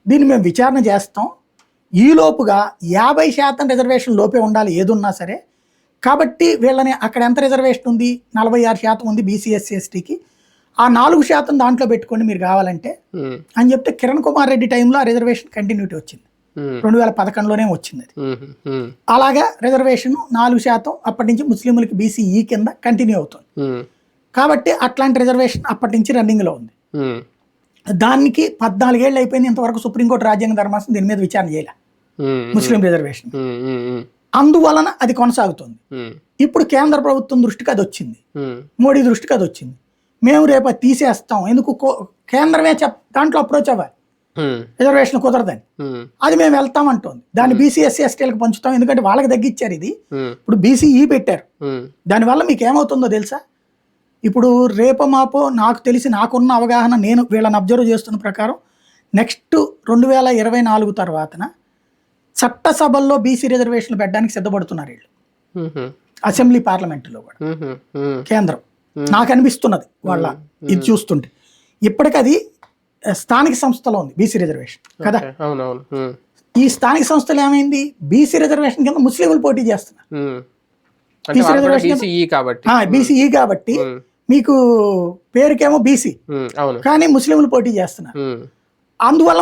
దీన్ని మేము విచారణ చేస్తాం, ఈ లోపుగా 50% రిజర్వేషన్ లోపే ఉండాలి ఏదున్నా సరే. కాబట్టి వీళ్ళని అక్కడ ఎంత రిజర్వేషన్ ఉంది? 46% ఉంది బీసీ ఎస్సీ ఎస్టీకి. ఆ 4% దాంట్లో పెట్టుకోండి మీరు కావాలంటే అని చెప్తే కిరణ్ కుమార్ రెడ్డి టైంలో ఆ రిజర్వేషన్ కంటిన్యూటీ వచ్చింది. 2011లోనే వచ్చింది అది. అలాగా రిజర్వేషన్ 4% అప్పటి నుంచి ముస్లింలకి బీసీఈ కింద కంటిన్యూ అవుతుంది. కాబట్టి అట్లాంటి రిజర్వేషన్ అప్పటి నుంచి రన్నింగ్లో ఉంది. దానికి 14 ఏళ్ళు అయిపోయింది, ఇంతవరకు సుప్రీంకోర్టు రాజ్యాంగ ధర్మాసనం దీని మీద విచారణ చేయలే ముస్లిం రిజర్వేషన్. అందువలన అది కొనసాగుతుంది. ఇప్పుడు కేంద్ర ప్రభుత్వం దృష్టికి అది వచ్చింది, మోడీ దృష్టికి అది వచ్చింది. మేము రేపు అది తీసేస్తాం, ఎందుకు కేంద్రమే దాంట్లో అప్రోచ్ అవ్వాలి, రిజర్వేషన్ కుదరదని. అది మేము వెళ్తామంటోంది. దాన్ని బీసీ ఎస్సీ ఎస్టీలకు పంచుతాం, ఎందుకంటే వాళ్ళకి తగ్గించారు. ఇది ఇప్పుడు బీసీఈ పెట్టారు. దానివల్ల మీకు ఏమవుతుందో తెలుసా? ఇప్పుడు రేపో మాపో నాకు తెలిసి నాకున్న అవగాహన, నేను వీళ్ళని అబ్జర్వ్ చేస్తున్న ప్రకారం నెక్స్ట్ 2024 తర్వాతన చట్టసభల్లో బీసీ రిజర్వేషన్లు పెట్టడానికి సిద్ధపడుతున్నారు వీళ్ళు, అసెంబ్లీ పార్లమెంటులో కూడా కేంద్రం. నాకు అనిపిస్తున్నది వాళ్ళ ఇది చూస్తుంటే. ఇప్పటికది స్థానిక సంస్థలో ఉంది బీసీ రిజర్వేషన్ కదా. ఈ స్థానిక సంస్థలు ఏమైంది, బీసీ రిజర్వేషన్ కింద ముస్లింలు పోటీ చేస్తున్నారు. బీసీ రిజర్వేషన్ బీసీఈ కాబట్టి మీకు పేరుకేమో బీసీ, కానీ ముస్లింలు పోటీ చేస్తున్నారు. అందువల్ల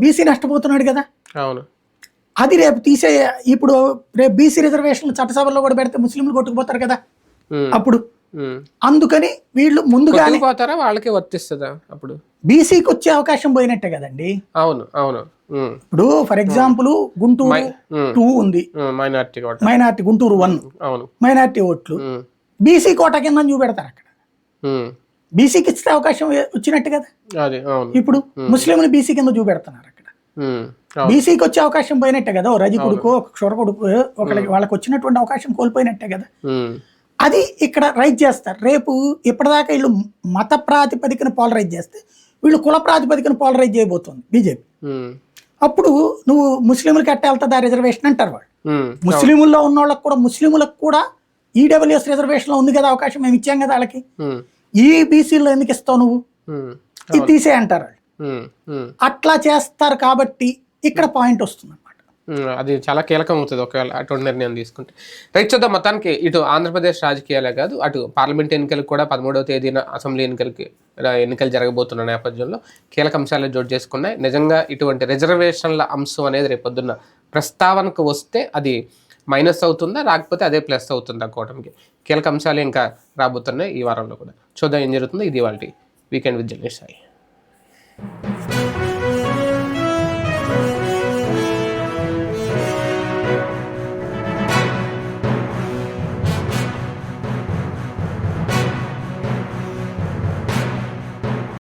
బీసీ నష్టపోతున్నాడు కదా. అది రేపు ఇప్పుడు రేపు బీసీ రిజర్వేషన్లు చట్టసభలో కూడా పెడితే ముస్లింలు కొట్టుకుపోతారు కదా అప్పుడు. అందుకని వీళ్ళు ముందుగానే వాళ్ళకి వర్తిస్తుందా అప్పుడు బీసీకి వచ్చే అవకాశం పోయినట్టే కదండి. అవును అవును. ఇప్పుడు ఫర్ ఎగ్జాంపుల్ గుంటూరు 2 ఉంది, మైనార్టీ గుంటూరు 1 మైనార్టీ ఓట్లు బీసీ కోట కింద చూపెడతారు. అక్కడ బీసీకి ఇచ్చే అవకాశం వచ్చినట్టు కదా. ఇప్పుడు ముస్లింలు బీసీ కింద చూపెడుతున్నారు. అక్కడ బీసీకి వచ్చే అవకాశం పోయినట్టే కదా. రజి కొడుకు క్షుర కొడుకు ఒకరికి వాళ్ళకి వచ్చినటువంటి అవకాశం కోల్పోయినట్టే కదా. అది ఇక్కడ రైజ్ చేస్తారు. రేపు ఇప్పటిదాకా వీళ్ళు మత ప్రాతిపదికన పోలరైజ్ చేస్తే వీళ్ళు కుల ప్రాతిపదికన పోలరైజ్ చేయబోతుంది బీజేపీ. అప్పుడు నువ్వు ముస్లింలకు ఎట్ట వెళ్తుందా రిజర్వేషన్ అంటారు వాళ్ళు. ముస్లింల్లో ఉన్న వాళ్ళకి కూడా, ముస్లింలకు కూడా ఈడబ్ల్యూఎస్ రిజర్వేషన్ లో ఉంది కదా అవకాశం, మేము ఇచ్చాం కదా వాళ్ళకి. ఈ బీసీలో ఎందుకు ఇస్తావు నువ్వు, ఇది తీసే అంటారు వాళ్ళు. అట్లా చేస్తారు కాబట్టి ఇక్కడ పాయింట్ వస్తుంది. అది చాలా కీలకం అవుతుంది ఒకవేళ అటువంటి నిర్ణయం తీసుకుంటే. రైట్, చూద్దాం. మొత్తానికి ఇటు ఆంధ్రప్రదేశ్ రాజకీయాలే కాదు, అటు పార్లమెంట్ ఎన్నికలకు కూడా 13వ తేదీన అసెంబ్లీ ఎన్నికలు జరగబోతున్న నేపథ్యంలో కీలక అంశాలు జోడు చేసుకున్నాయి. నిజంగా ఇటువంటి రిజర్వేషన్ల అంశం అనేది రేపొద్దున్న ప్రస్తావనకు వస్తే అది మైనస్ అవుతుందా, రాకపోతే అదే ప్లస్ అవుతుందా కూటమికి? కీలక అంశాలు ఇంకా రాబోతున్నాయి ఈ వారంలో కూడా. చూద్దాం ఏం జరుగుతుందో. ఇది వాళ్ళ వీకెండ్ విత్ జర్నలిస్ట్ సాయి.